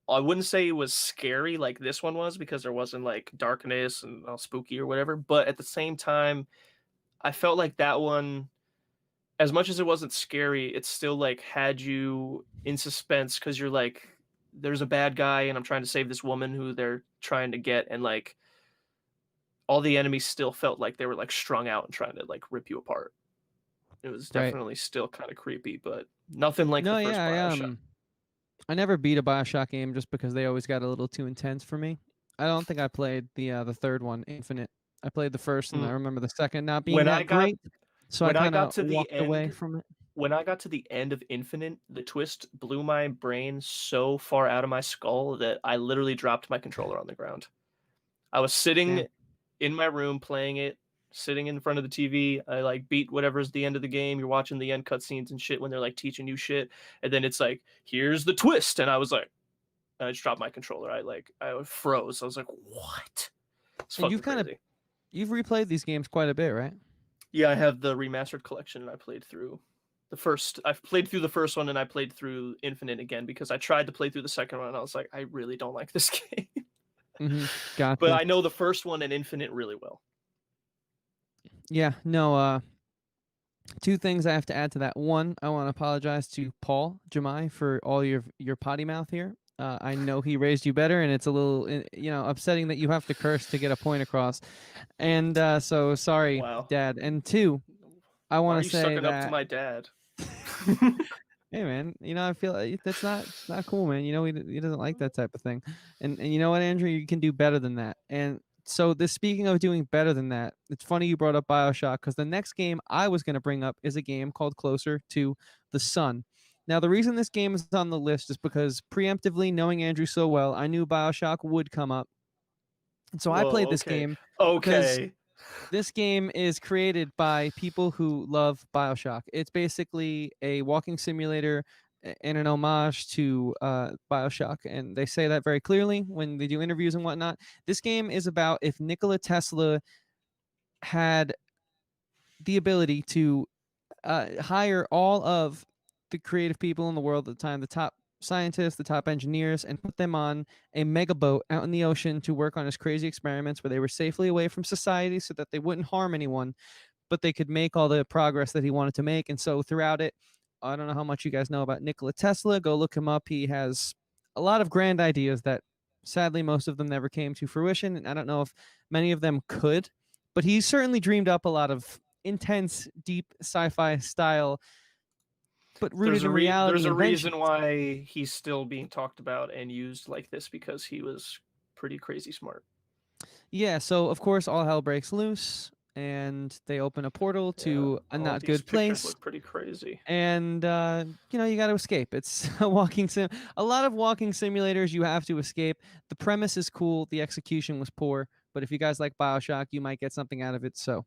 I wouldn't say it was scary like this one was because there wasn't like darkness and all spooky or whatever. But at the same time, I felt like that one, as much as it wasn't scary, it still like had you in suspense because you're like, there's a bad guy and I'm trying to save this woman who they're trying to get, and like all the enemies still felt like they were like strung out and trying to like rip you apart. It was Right. definitely still kind of creepy, but nothing like the No, first yeah, BioShock. I never beat a BioShock game just because they always got a little too intense for me. I don't think I played the third one, Infinite. I played the first, and I Mm. remember the second not being When I that got great, so I when I kind got of to the walked away end from it. when I got to the end of Infinite, the twist blew my brain so far out of my skull that I literally dropped my controller on the ground. I was sitting Damn. in my room playing it, sitting in front of the TV. I like beat whatever's the end of the game. You're watching the end cutscenes and shit when they're like teaching you shit, and then it's like, here's the twist, and I was like, I just dropped my controller. I froze. I was like, what? It's And fucking crazy. you've replayed these games quite a bit, right? Yeah, I have the remastered collection, and I played through the first. I've played through the first one, and I played through Infinite again because I tried to play through the second one, and I was like, I really don't like this game. Mm-hmm. But Gotcha. I know the first one and Infinite really well. Yeah. No. Two things I have to add to that. One, I want to apologize to Paul Jemai for all your potty mouth here. I know he raised you better, and it's a little upsetting that you have to curse to get a point across. And so sorry, Wow. Dad. And two, I Why want are to you say sucking up to that my dad? hey man, I feel like that's not cool, man. He doesn't like that type of thing. And you know what, Andrew, you can do better than that. And so this speaking of doing better than that, it's funny you brought up BioShock because the next game I was going to bring up is a game called Closer to the Sun. Now, the reason this game is on the list is because preemptively knowing Andrew so well, I knew BioShock would come up. And so I Whoa, played this okay. game because Okay. this game is created by people who love BioShock. It's basically a walking simulator and an homage to BioShock, and they say that very clearly when they do interviews and whatnot. This game is about if Nikola Tesla had the ability to hire all of the creative people in the world at the time, the top scientists, the top engineers, and put them on a mega boat out in the ocean to work on his crazy experiments where they were safely away from society so that they wouldn't harm anyone, but they could make all the progress that he wanted to make. And so throughout it, I don't know how much you guys know about Nikola Tesla. Go look him up. He has a lot of grand ideas that sadly most of them never came to fruition. And I don't know if many of them could, but he certainly dreamed up a lot of intense, deep sci-fi style, but rooted in There's reality a inventions. reason why he's still being talked about and used like this because he was pretty crazy smart. Yeah, so of course all hell breaks loose and they open a portal Yeah, to a all not these good pictures place. look pretty crazy. And you got to escape. It's a walking sim. A lot of walking simulators you have to escape. The premise is cool. The execution was poor, but if you guys like BioShock, you might get something out of it. So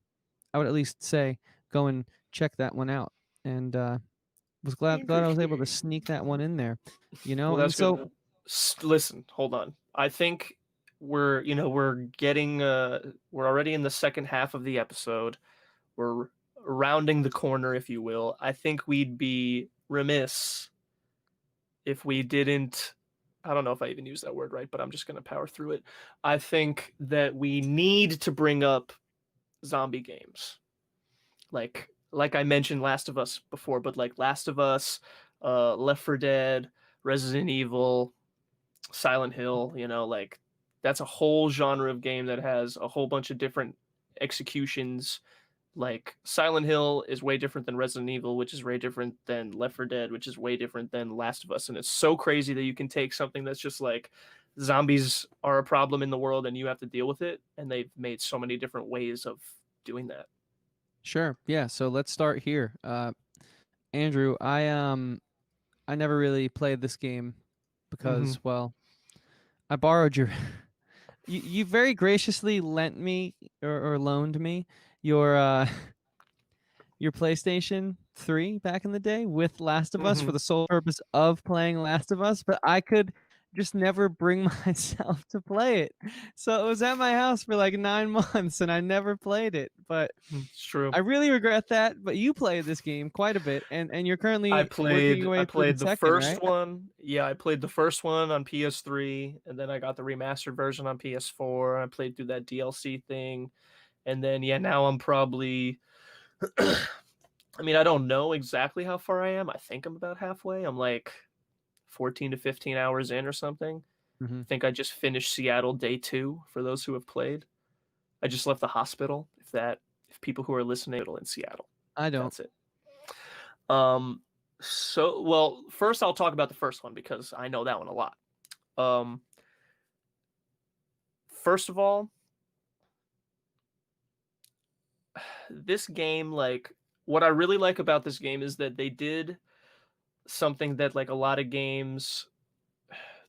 I would at least say go and check that one out. And was glad I was able to Interesting. sneak that one in there. Well, And that's good. so Listen, hold on. I think we're already in the second half of the episode. We're rounding the corner, if you will. I think we'd be remiss if we didn't. I don't know if I even used that word right, but I'm just going to power through it. I think that we need to bring up zombie games. Like I mentioned Last of Us before, but like Last of Us, Left 4 Dead, Resident Evil, Silent Hill, like that's a whole genre of game that has a whole bunch of different executions. Like Silent Hill is way different than Resident Evil, which is way different than Left 4 Dead, which is way different than Last of Us. And it's so crazy that you can take something that's just like zombies are a problem in the world and you have to deal with it. And they've made so many different ways of doing that. sure, yeah. So let's start here. Andrew, I never really played this game Mm-hmm. because, well, I borrowed your you very graciously lent me or loaned me your your PlayStation 3 back in the day with Last of Us Mm-hmm. for the sole purpose of playing Last of Us, but I could just never bring myself to play it. So it was at my house for like 9 months and I never played it. But It's true. I really regret that, but you played this game quite a bit and you're I currently working played your I way through the played the second, first right? one. Yeah, I played the first one on PS3, and then I got the remastered version on PS4. I played through that DLC thing, and then yeah, now I'm probably. I mean, I don't know exactly how far I am. I think I'm about halfway. I'm like 14 to 15 hours in or something. Mhm. I think I just finished Seattle Day 2 for those who have played. I just left the hospital. If people who are listening in Seattle, I don't. that's it. Um, so well, first I'll talk about the first one because I know that one a lot. Um, First of all, this game, like, what I really like about this game is that they did something that like a lot of games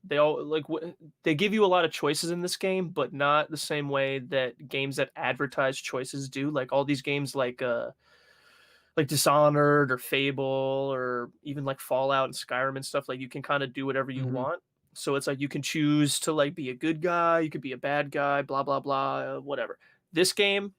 they all like they give you a lot of choices in this game, but not the same way that games that advertise choices do. Like all these games like Dishonored or Fable or even like Fallout and Skyrim and stuff, like you can kind of do whatever you Hmm. want. So it's like you can choose to like be a good guy, you could be a bad guy, blah blah blah, whatever. This game,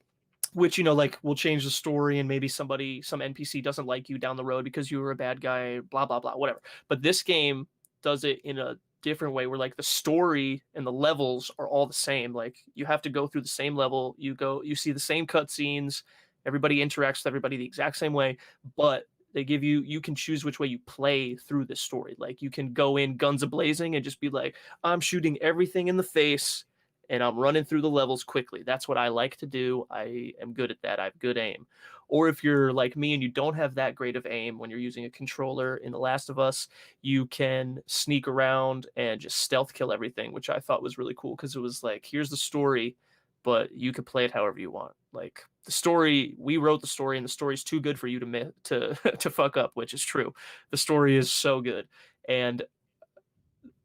which like will change the story and maybe some NPC doesn't like you down the road because you were a bad guy, blah blah blah, whatever. But this game does it in a different way where like the story and the levels are all the same. Like you have to go through the same level, you see the same cutscenes, everybody interacts with everybody the exact same way, but they give you can choose which way you play through this story. Like you can go in guns a blazing and just be like, I'm shooting everything in the face and I'm running through the levels quickly. That's what I like to do. I am good at that. I have good aim. Or if you're like me and you don't have that great of aim when you're using a controller in The Last of Us, you can sneak around and just stealth kill everything, which I thought was really cool because it was like, here's the story, but you could play it however you want. Like the story, we wrote the story, and the story's too good for you to to fuck up, which is true. The story is so good, and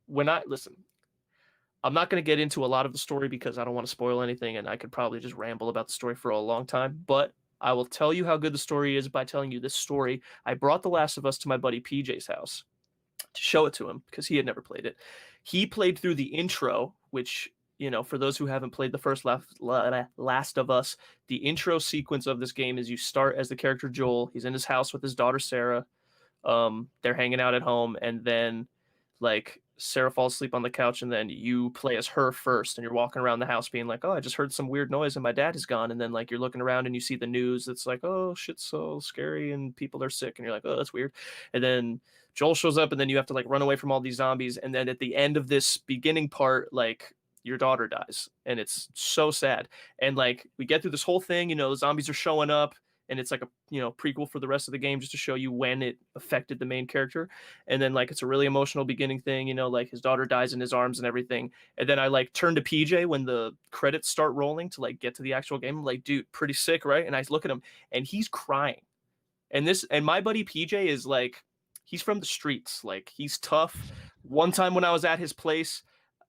when I listen, I'm not going to get into a lot of the story because I don't want to spoil anything, and I could probably just ramble about the story for a long time. But I will tell you how good the story is by telling you this story. I brought The Last of Us to my buddy PJ's house to show it to him because he had never played it. He played through the intro, which, for those who haven't played the first Last of Us, the intro sequence of this game is you start as the character Joel. He's in his house with his daughter Sarah. They're hanging out at home, and then like Sarah falls asleep on the couch, and then you play as her first, and you're walking around the house being like, "Oh, I just heard some weird noise, and my dad is gone." And then like you're looking around and you see the news. It's like, "Oh, shit's so scary, and people are sick," and you're like, "Oh, that's weird." And then Joel shows up, and then you have to like run away from all these zombies. And then at the end of this beginning part, like your daughter dies, and it's so sad. And like we get through this whole thing, the zombies are showing up, and it's like a prequel for the rest of the game just to show you when it affected the main character. And then like it's a really emotional beginning thing, like his daughter dies in his arms and everything. And then I like turn to PJ when the credits start rolling to like get to the actual game. I'm like, dude, pretty sick, right? And I look at him and he's crying. And my buddy PJ is like, he's from the streets, like he's tough. One time when I was at his place,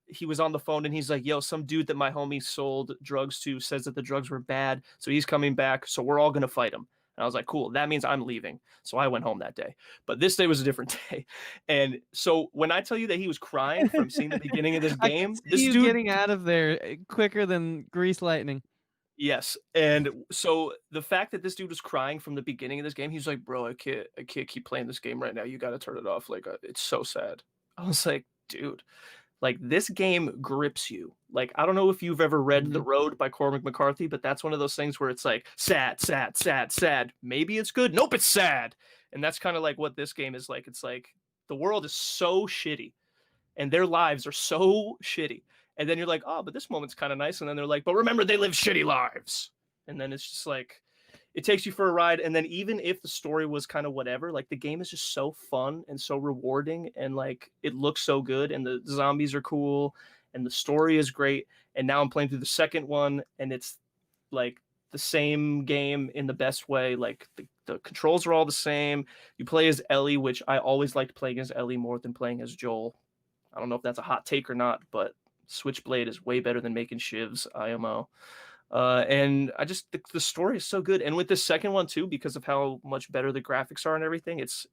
he was on the phone and he's like, "Yo, some dude that my homie sold drugs to says that the drugs were bad, so he's coming back, so we're all gonna fight him." And I was like, "Cool, that means I'm leaving." So I went home that day. But this day was a different day. And so when I tell you that he was crying from seeing the beginning of this I can game, see this you dude, getting out of there quicker than grease lightning. yes. And so the fact that this dude was crying from the beginning of this game, he's like, "Bro, I can't keep playing this game right now. You got to turn it off. Like, it's so sad." I was like, "Dude, like this game grips you." Like I don't know if you've ever read The Mhm. Road by Cormac McCarthy, but that's one of those things where it's like sad, sad, sad, sad. Maybe it's good. Nope, it's sad. And that's kind of like what this game is like. It's like the world is so shitty and their lives are so shitty. And then you're like, "Oh, but this moment's kind of nice." And then they're like, "But remember, they live shitty lives." And then it's just like it takes you for a ride. And then even if the story was kind of whatever, like the game is just so fun and so rewarding, and like it looks so good, and the zombies are cool, and the story is great. And now I'm playing through the second one, and it's like the same game in the best way. Like the controls are all the same. You play as Ellie, which I always liked playing as Ellie more than playing as Joel. I don't know if that's a hot take or not, but Switchblade is way better than making shivs, IMO. And I just the story is so good, and with the second one too, because of how much better the graphics are and everything, it's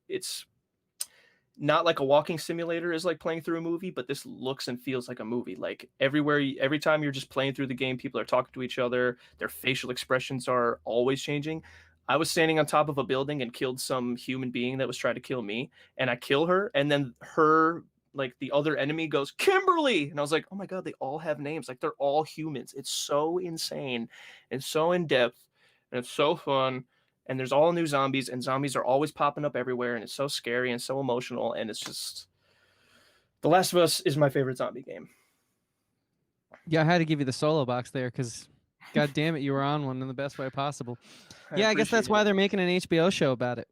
not like a walking simulator is like playing through a movie, but this looks and feels like a movie. Like everywhere, every time you're just playing through the game, people are talking to each other. Their facial expressions are always changing. I was standing on top of a building and killed some human being that was trying to kill me, and I kill her, and then her like the other enemy goes Kimberly, and I was like, oh my god, they all have names. Like they're all humans. It's so insane and so in depth, and it's so fun, and there's all new zombies, and zombies are always popping up everywhere, and it's so scary and so emotional, and it's just The Last of Us is my favorite zombie game. Yeah, I had to give you the solo box there because God damn it, you were on one in the best way possible. I Yeah, I guess that's appreciate why it. they're making an HBO show about it.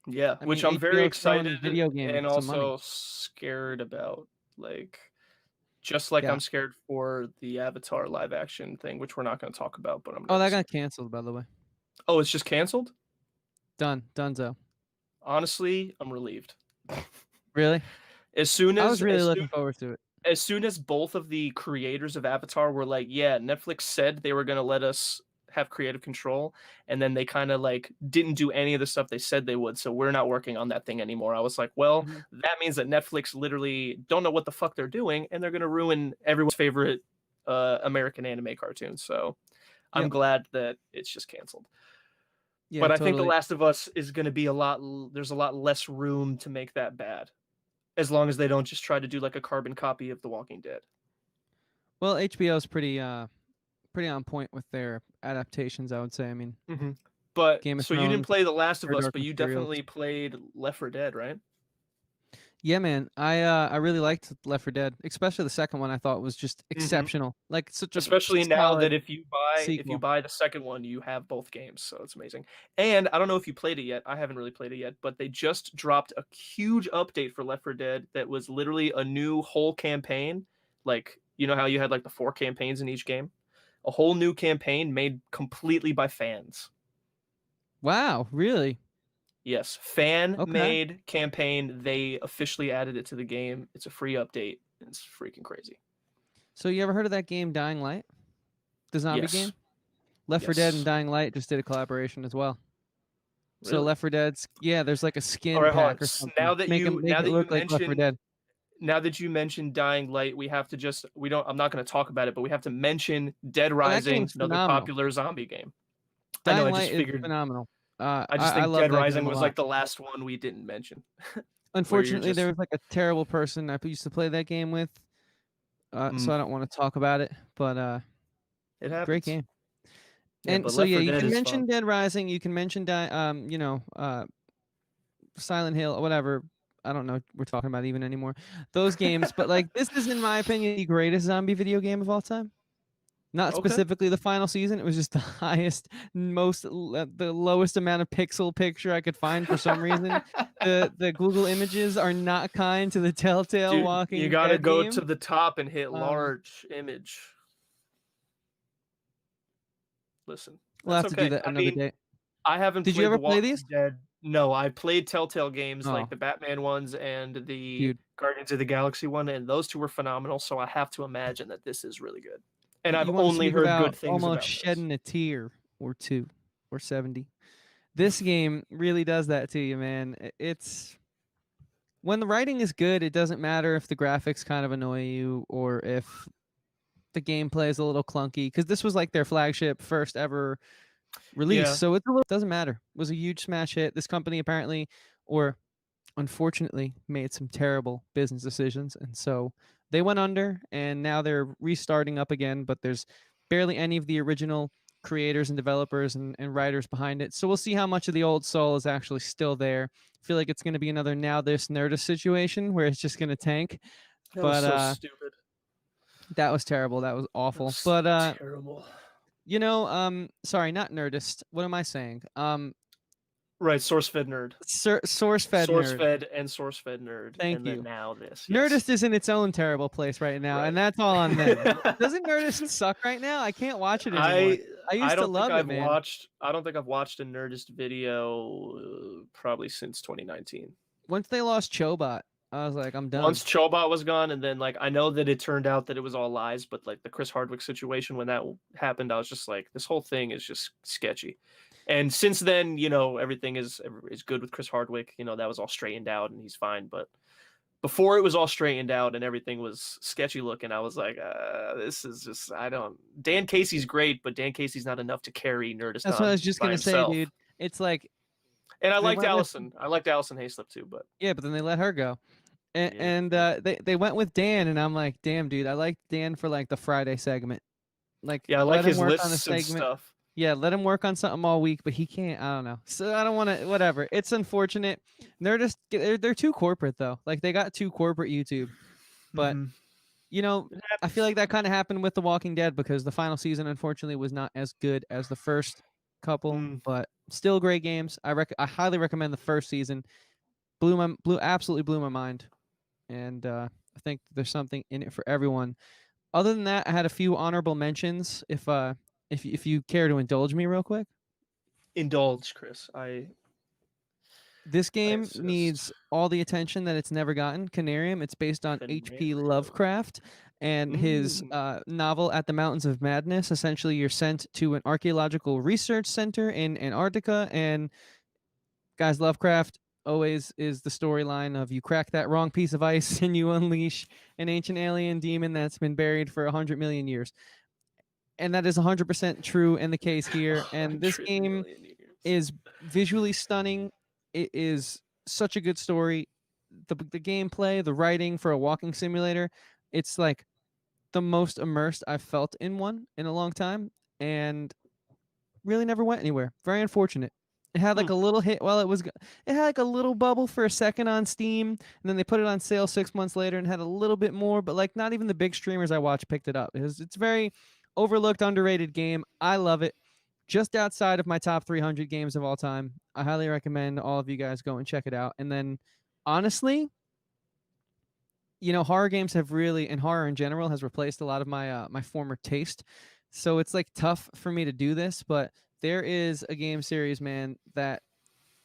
Yeah, I which mean, I'm very HBO's throwing excited the video game and some money. also scared about. Like, just like Yeah. I'm scared for the Avatar live action thing, which we're not going to talk about, but I'm Oh, that nervous got about. canceled, by the way. Oh, it's just canceled? Done. Donezo. Honestly, I'm relieved. Really? As soon I was as really as looking forward to it. as soon as both of the creators of Avatar were like, yeah, Netflix said they were going to let us have creative control, and then they kind of like didn't do any of the stuff they said they would, so we're not working on that thing anymore. I was like, well, Mhm. that means that Netflix literally don't know what the fuck they're doing, and they're going to ruin everyone's favorite American anime cartoon. So I'm Yep. glad that it's just canceled. Yeah, But I think The totally. Last of Us is going to be there's a lot less room to make that bad, as long as they don't just try to do like a carbon copy of The Walking Dead. Well, HBO's pretty on point with their adaptations, I would say. I mean, Mm-hmm. But Game of so you didn't Thrones, play The Last of or Us, Dark but you Materials. definitely played Left 4 Dead, right? Yeah, man. I really liked Left 4 Dead, especially the second one. I thought was just Mm-hmm. exceptional. Like such a Especially now that solid if you sequel. buy the second one, you have both games, so it's amazing. And I don't know if you played it yet. I haven't really played it yet, but they just dropped a huge update for Left 4 Dead that was literally a new whole campaign. Like, you know how you had like the 4 campaigns in each game? A whole new campaign made completely by fans. Wow, really? Yes, fan Okay. made campaign. They officially added it to the game. It's a free update. It's freaking crazy. So you ever heard of that game Dying Light? The zombie Yes. game? Left 4 Dead and Yes. Dying Light just did a collaboration as well. So Really? Left 4 Dead's there's like a All skin right, hold on. pack or something. Now that Make you them make now it that you look like Left 4 mentioned Dead. now that you mentioned Dying Light, we have to just we don't I'm not going to talk about it, but we have to mention Dead Oh, that Rising, game's another phenomenal. popular zombie game. I know, Dying Light is phenomenal. I just I think love Dead that Rising game a was lot. like the last one we didn't mention. Where you're Unfortunately, there just was like a terrible person I used to play that game with, mm, so I don't want to talk about it. But it great happens. game. Yeah, And but so Left yeah, 4 you Dead can is fun. mention Dead Rising. You can mention Silent Hill, whatever. I don't know what we're talking about even anymore. Those games, but like this is, in my opinion, the greatest zombie video game of all time. Not Okay. specifically the final season. It was just the highest, the lowest amount of pixel picture I could find for some reason. The Google images are not kind to the Telltale Dude, you Walking got to Dead go to game. the top and hit Um, large image. Listen, we'll that's have to do okay. that I another mean, day. I haven't Did you played ever The play Walking these? Dead. No, I played Telltale games like Oh, the Batman ones and the dude, Guardians of the Galaxy one, and those two were phenomenal. So I have to imagine that this is really good. And I've you want to only speak heard good about things almost about this. shedding a tear or two or 70? This game really does that to you, man. It's when the writing is good, it doesn't matter if the graphics kind of annoy you or if the gameplay is a little clunky, because this was like their flagship first ever release. Yeah, So it doesn't matter. It was a huge smash hit. This company apparently, or unfortunately, made some terrible business decisions. And so they went under and now they're restarting up again, but there's barely any of the original creators and developers and writers behind it. So we'll see how much of the old soul is actually still there. I feel like it's going to be another Now This Nerdist situation where it's just going to tank. that was But so stupid. that was terrible. That was That was awful. so But terrible. sorry, not Nerdist. What am I saying? Right, source fed nerd, Source fed source nerd. fed and source fed nerd, Thank and then you. now this. Yes, Nerdist is in its own terrible place right now, and right. that's all on them. Doesn't Nerdist suck right now? I can't watch it anymore. I I I used to don't think love it, I've man. watched I don't think I've watched a Nerdist video probably since 2019. Once they lost Chobot, I was like, I'm done. Once Chobot was gone, and then like I know that it turned out that it was all lies, but like the Chris Hardwick situation when that happened, I was just like, this whole thing is just sketchy. And since then, everything is good with Chris Hardwick. That was all straightened out and he's fine. But before it was all straightened out and everything was sketchy looking, I was like, this is just I don't. Dan Casey's great, but Dan Casey's not enough to carry Nerdist That's what I on was just by gonna say, himself. dude. It's like And I they liked went with Allison. I liked Allison Hayslip too, but yeah, but then they let her go. And, yeah, and yeah. they went with Dan, and I'm like, damn, dude, I like Dan for like the Friday segment. Like, Yeah, I like let him his work on a lists and segment. stuff. Yeah, let him work on something all week, but he can't. I don't know. So I don't want to. Whatever. It's unfortunate. They're too corporate though. Like they got too corporate YouTube. But Mm-hmm. You know, It I feel happens. like that kind of happened with The Walking Dead because the final season, unfortunately, was not as good as the first couple, Mm, but still great games. I highly recommend the first season. Absolutely blew my mind, and I think there's something in it for everyone. Other than that, I had a few honorable mentions. If you care to indulge me real quick, indulge, Chris. this I game insist. needs all the attention that it's never gotten. Canarium. It's based on H.P. Canarium. Lovecraft and his Mm. novel At the Mountains of Madness. Essentially, you're sent to an archaeological research center in Antarctica, and guys, Lovecraft always is the storyline of you crack that wrong piece of ice and you unleash an ancient alien demon that's been buried for 100 million years. And that is 100% true in the case here. And this 100 game million years. is visually stunning. It is such a good story. The gameplay, the writing for a walking simulator, it's like the most immersed I've felt in one in a long time, and really never went anywhere. Very unfortunate. It had Hmm. like a little hit while it had like a little bubble for a second on Steam, and then they put it on sale 6 months later and had a little bit more, but like not even the big streamers I watch picked it up. It's very overlooked, underrated game. I love it. Just outside of my top 300 games of all time. I highly recommend all of you guys go and check it out. And then, honestly, horror games have really, and horror in general, has replaced a lot of my former taste. So it's like tough for me to do this, but there is a game series, man, that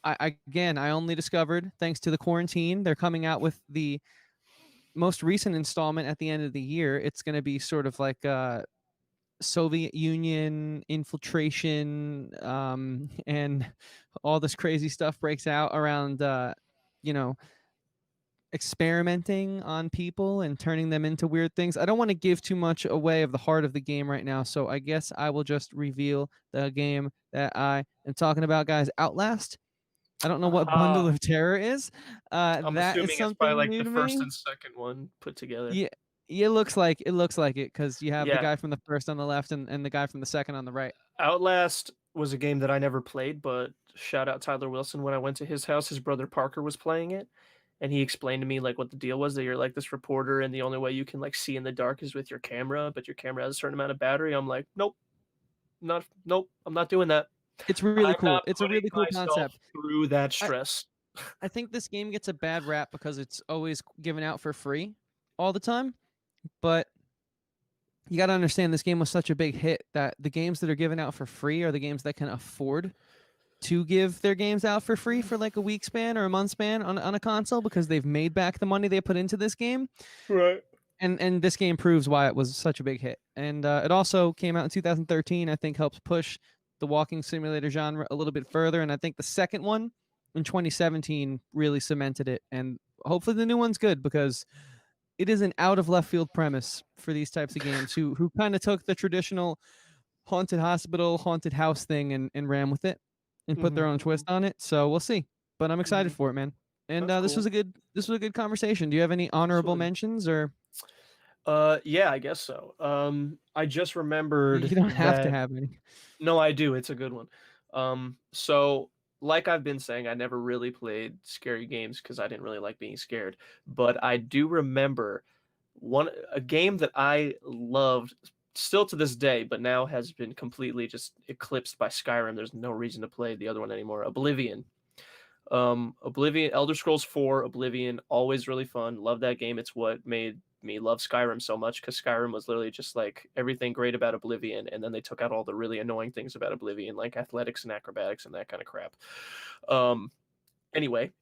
I only discovered thanks to the quarantine. They're coming out with the most recent installment at the end of the year. It's going to be sort of like Soviet Union infiltration, and all this crazy stuff breaks out around, you know, experimenting on people and turning them into weird things. I don't want to give too much away of the heart of the game right now, so I guess I will just reveal the game that I am talking about, guys. Outlast. I don't know what Bundle Aha. of Terror is. I'm That is assuming it's probably something like new the to first me. and second one put together. Yeah, it looks like it because you have the Yeah. guy from the first on the left and the guy from the second on the right. Outlast was a game that I never played, but shout out Tyler Wilson. When I went to his house, his brother Parker was playing it, and he explained to me like what the deal was, that you're like this reporter and the only way you can like see in the dark is with your camera, but your camera has a certain amount of battery. I'm like, nope, I'm not doing that. It's really I'm cool. not It's a putting really cool myself concept. through that I, stress. I think this game gets a bad rap because it's always given out for free all the time, but you got to understand this game was such a big hit that the games that are given out for free are the games that can afford to give their games out for free for like a week span or a month span on a console because they've made back the money they put into this game. Right. And this game proves why it was such a big hit. And it also came out in 2013. I think helps push the walking simulator genre a little bit further. And I think the second one in 2017 really cemented it. And hopefully the new one's good because it is an out of left field premise for these types of games who kind of took the traditional haunted hospital, haunted house thing and ran with it and put their Mm-hmm, own mm-hmm, twist on it. So we'll see. But I'm mm-hmm. excited for it, man. And That's this was cool. a good conversation. Do you have any This honorable one. mentions or Yeah, I guess so. I just you remembered don't have to that. have any? No, I do. It's a good one. So like I've been saying, I never really played scary games because I didn't really like being scared. But I do remember a game that I loved still to this day, but now has been completely just eclipsed by Skyrim. There's no reason to play the other one anymore. Oblivion. Oblivion, Elder Scrolls 4, Oblivion, always really fun. Love that game. It's what made me love Skyrim so much because Skyrim was literally just like everything great about Oblivion, and then they took out all the really annoying things about Oblivion, like athletics and acrobatics and that kind of crap. Um, anyway,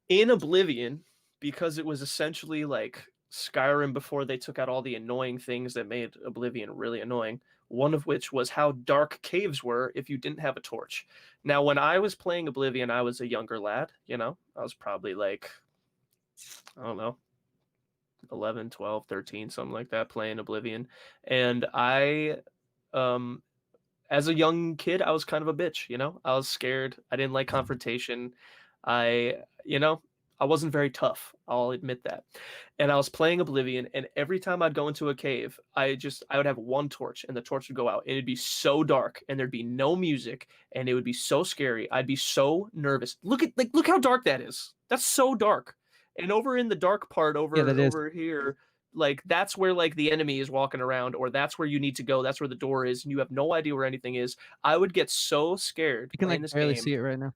in Oblivion, because it was essentially like Skyrim before they took out all the annoying things that made Oblivion really annoying, one of which was how dark caves were if you didn't have a torch. Now, when I was playing Oblivion, I was a younger lad, I was probably like, I don't know, 11, 12, 13, something like that, playing Oblivion. And um, as a young kid, I was kind of a bitch. I was scared. I didn't like confrontation. I, you know, I wasn't very tough. I'll admit that. And I was playing Oblivion, and every time I'd go into a cave, I would have one torch, and the torch would go out, and it'd be so dark, and there'd be no music, and it would be so scary. I'd be so nervous. Look how dark that is. That's so dark. And over in the dark part, Yeah, over that is. over here, like that's where like the enemy is walking around, or that's where you need to go, that's where the door is, and you have no idea where anything is. I would get so scared You can playing like this barely game. see it right now.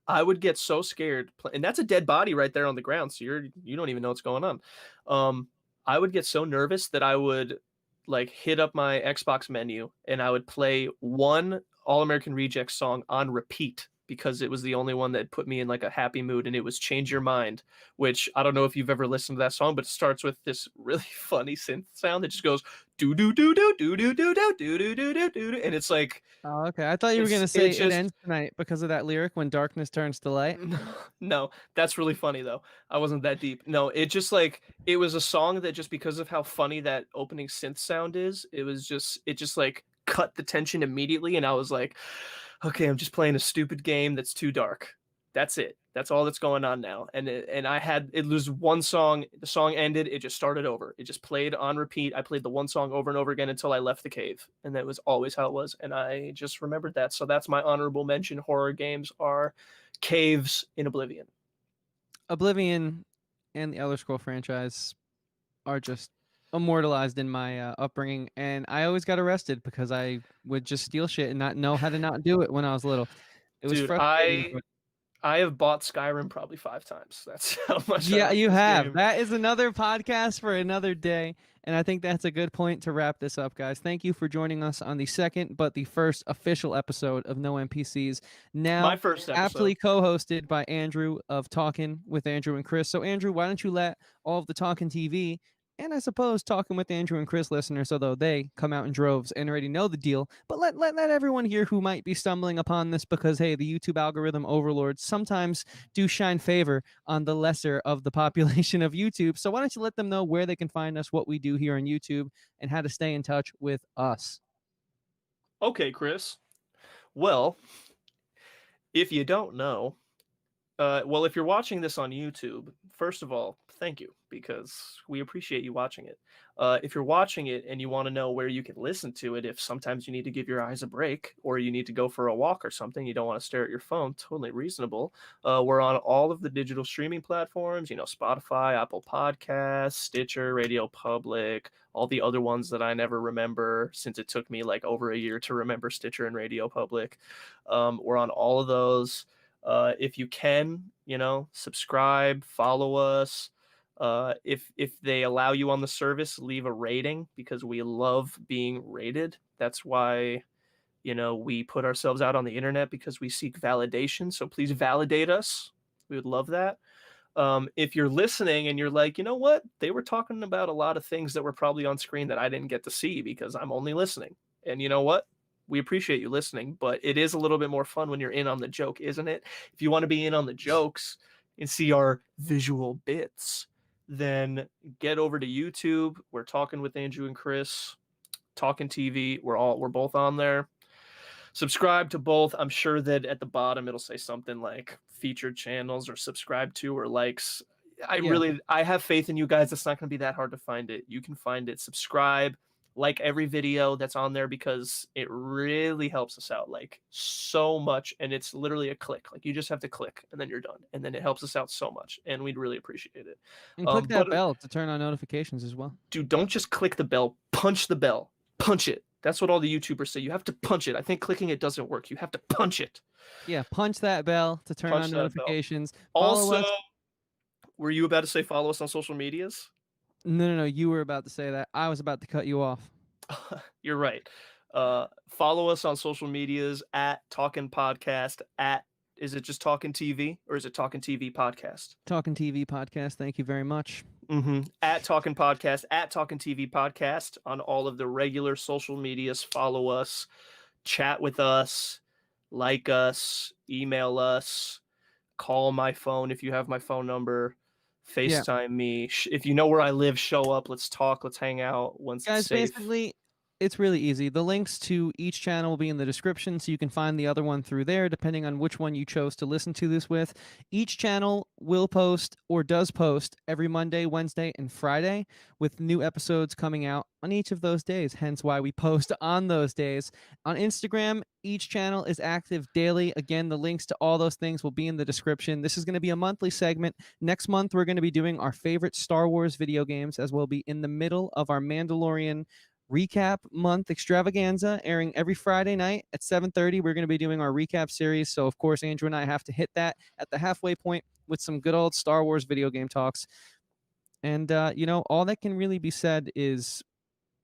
I would get so scared, and that's a dead body right there on the ground. So you don't even know what's going on. Um, I would get so nervous that I would like hit up my Xbox menu and I would play one All American Rejects song on repeat because it was the only one that put me in like a happy mood, and it was "Change Your Mind," which I don't know if you've ever listened to that song, but it starts with this really funny synth sound that just goes do do do do do do do do do do do do do, and it's like Oh, okay. I thought you were gonna it's say "It just ends tonight" because of that lyric, "When darkness turns to light." no, that's really funny though. I wasn't that deep. No, it just like it was a song that just because of how funny that opening synth sound is, it just like cut the tension immediately, and I was like, okay, I'm just playing a stupid game that's too dark. That's it. That's all that's going on now. And I had it was one song, the song ended, it just started over. It just played on repeat. I played the one song over and over again until I left the cave. And that was always how it was. And I just remembered that. So that's my honorable mention. Horror games are caves in Oblivion. Oblivion and the Elder Scroll franchise are just immortalized in my upbringing, and I always got arrested because I would just steal shit and not know how to not do it when I was little. It was Dude, frustrating. I have bought Skyrim probably 5 times. That's how much I Yeah, like you this have. game. That is another podcast for another day. And I think that's a good point to wrap this up, guys. Thank you for joining us on the second, but the first official episode of No NPCs. My Now, first aptly episode. co hosted by Andrew of Talking with Andrew and Chris. So, Andrew, why don't you let all of the Talking TV and I suppose Talking with Andrew and Chris listeners, although they come out in droves and already know the deal, but let everyone here who might be stumbling upon this because, hey, the YouTube algorithm overlords sometimes do shine favor on the lesser of the population of YouTube. So why don't you let them know where they can find us, what we do here on YouTube, and how to stay in touch with us? Okay, Chris. Well, if you don't know, well, if you're watching this on YouTube, first of all, thank you because we appreciate you watching it. If you're watching it and you want to know where you can listen to it, if sometimes you need to give your eyes a break or you need to go for a walk or something, you don't want to stare at your phone, totally reasonable. We're on all of the digital streaming platforms, Spotify, Apple Podcasts, Stitcher, Radio Public, all the other ones that I never remember since it took me like over a year to remember Stitcher and Radio Public. We're on all of those. If you can, subscribe, follow us. If they allow you on the service, leave a rating because we love being rated. That's why, we put ourselves out on the internet because we seek validation. So please validate us. We would love that. If you're listening and you're like, you know what? They were talking about a lot of things that were probably on screen that I didn't get to see because I'm only listening. And you know what? We appreciate you listening, but it is a little bit more fun when you're in on the joke, isn't it? If you want to be in on the jokes and see our visual bits, then get over to YouTube. We're talking with Andrew and Chris, Talking TV. We're both on there. Subscribe to both. I'm sure that at the bottom it'll say something like featured channels or subscribe to or likes. Yeah. I have faith in you guys. It's not going to be that hard to find it. You can find it. Subscribe, like every video that's on there because it really helps us out like so much. And it's literally a click. Like you just have to click and then you're done. And then it helps us out so much. And we'd really appreciate it. And click that But bell to turn on notifications as well. dude, don't just click the bell. Punch the bell. Punch it. That's what all the YouTubers say. You have to punch it. I think clicking it doesn't work. You have to punch it. Yeah, punch that bell to turn Punch on that bell. notifications. Follow Also, us. were you about to say follow us on social medias? No. You were about to say that. I was about to cut you off. You're right. Follow us on social medias at Talking Podcast. Is it just Talking TV or is it Talking TV Podcast? Talking TV podcast. Thank you very much. At Talking Podcast, at Talking TV Podcast on all of the regular social medias. Follow us, chat with us, like us, email us, call my phone if you have my phone number. FaceTime me. If you know where I live, show up. Let's talk. Let's hang out. Once it's Guys, safe. basically, It's really easy. The links to each channel will be in the description, so you can find the other one through there, depending on which one you chose to listen to this with. Each channel will post or does post every Monday, Wednesday, and Friday, with new episodes coming out on each of those days, hence why we post on those days. On Instagram, each channel is active daily. Again, the links to all those things will be in the description. This is going to be a monthly segment. Next month, we're going to be doing our favorite Star Wars video games, as we'll be in the middle of our Mandalorian recap month extravaganza, airing every Friday night at 7:30. We're going to be doing our recap series, so of course Andrew and I have to hit that at the halfway point with some good old Star Wars video game talks. And all that can really be said is,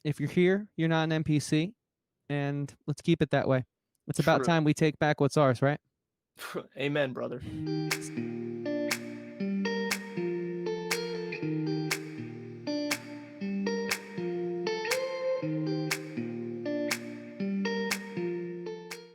if you're here, you're not an NPC, and let's keep it that way. It's about True. time we take back what's ours, right? Amen, brother.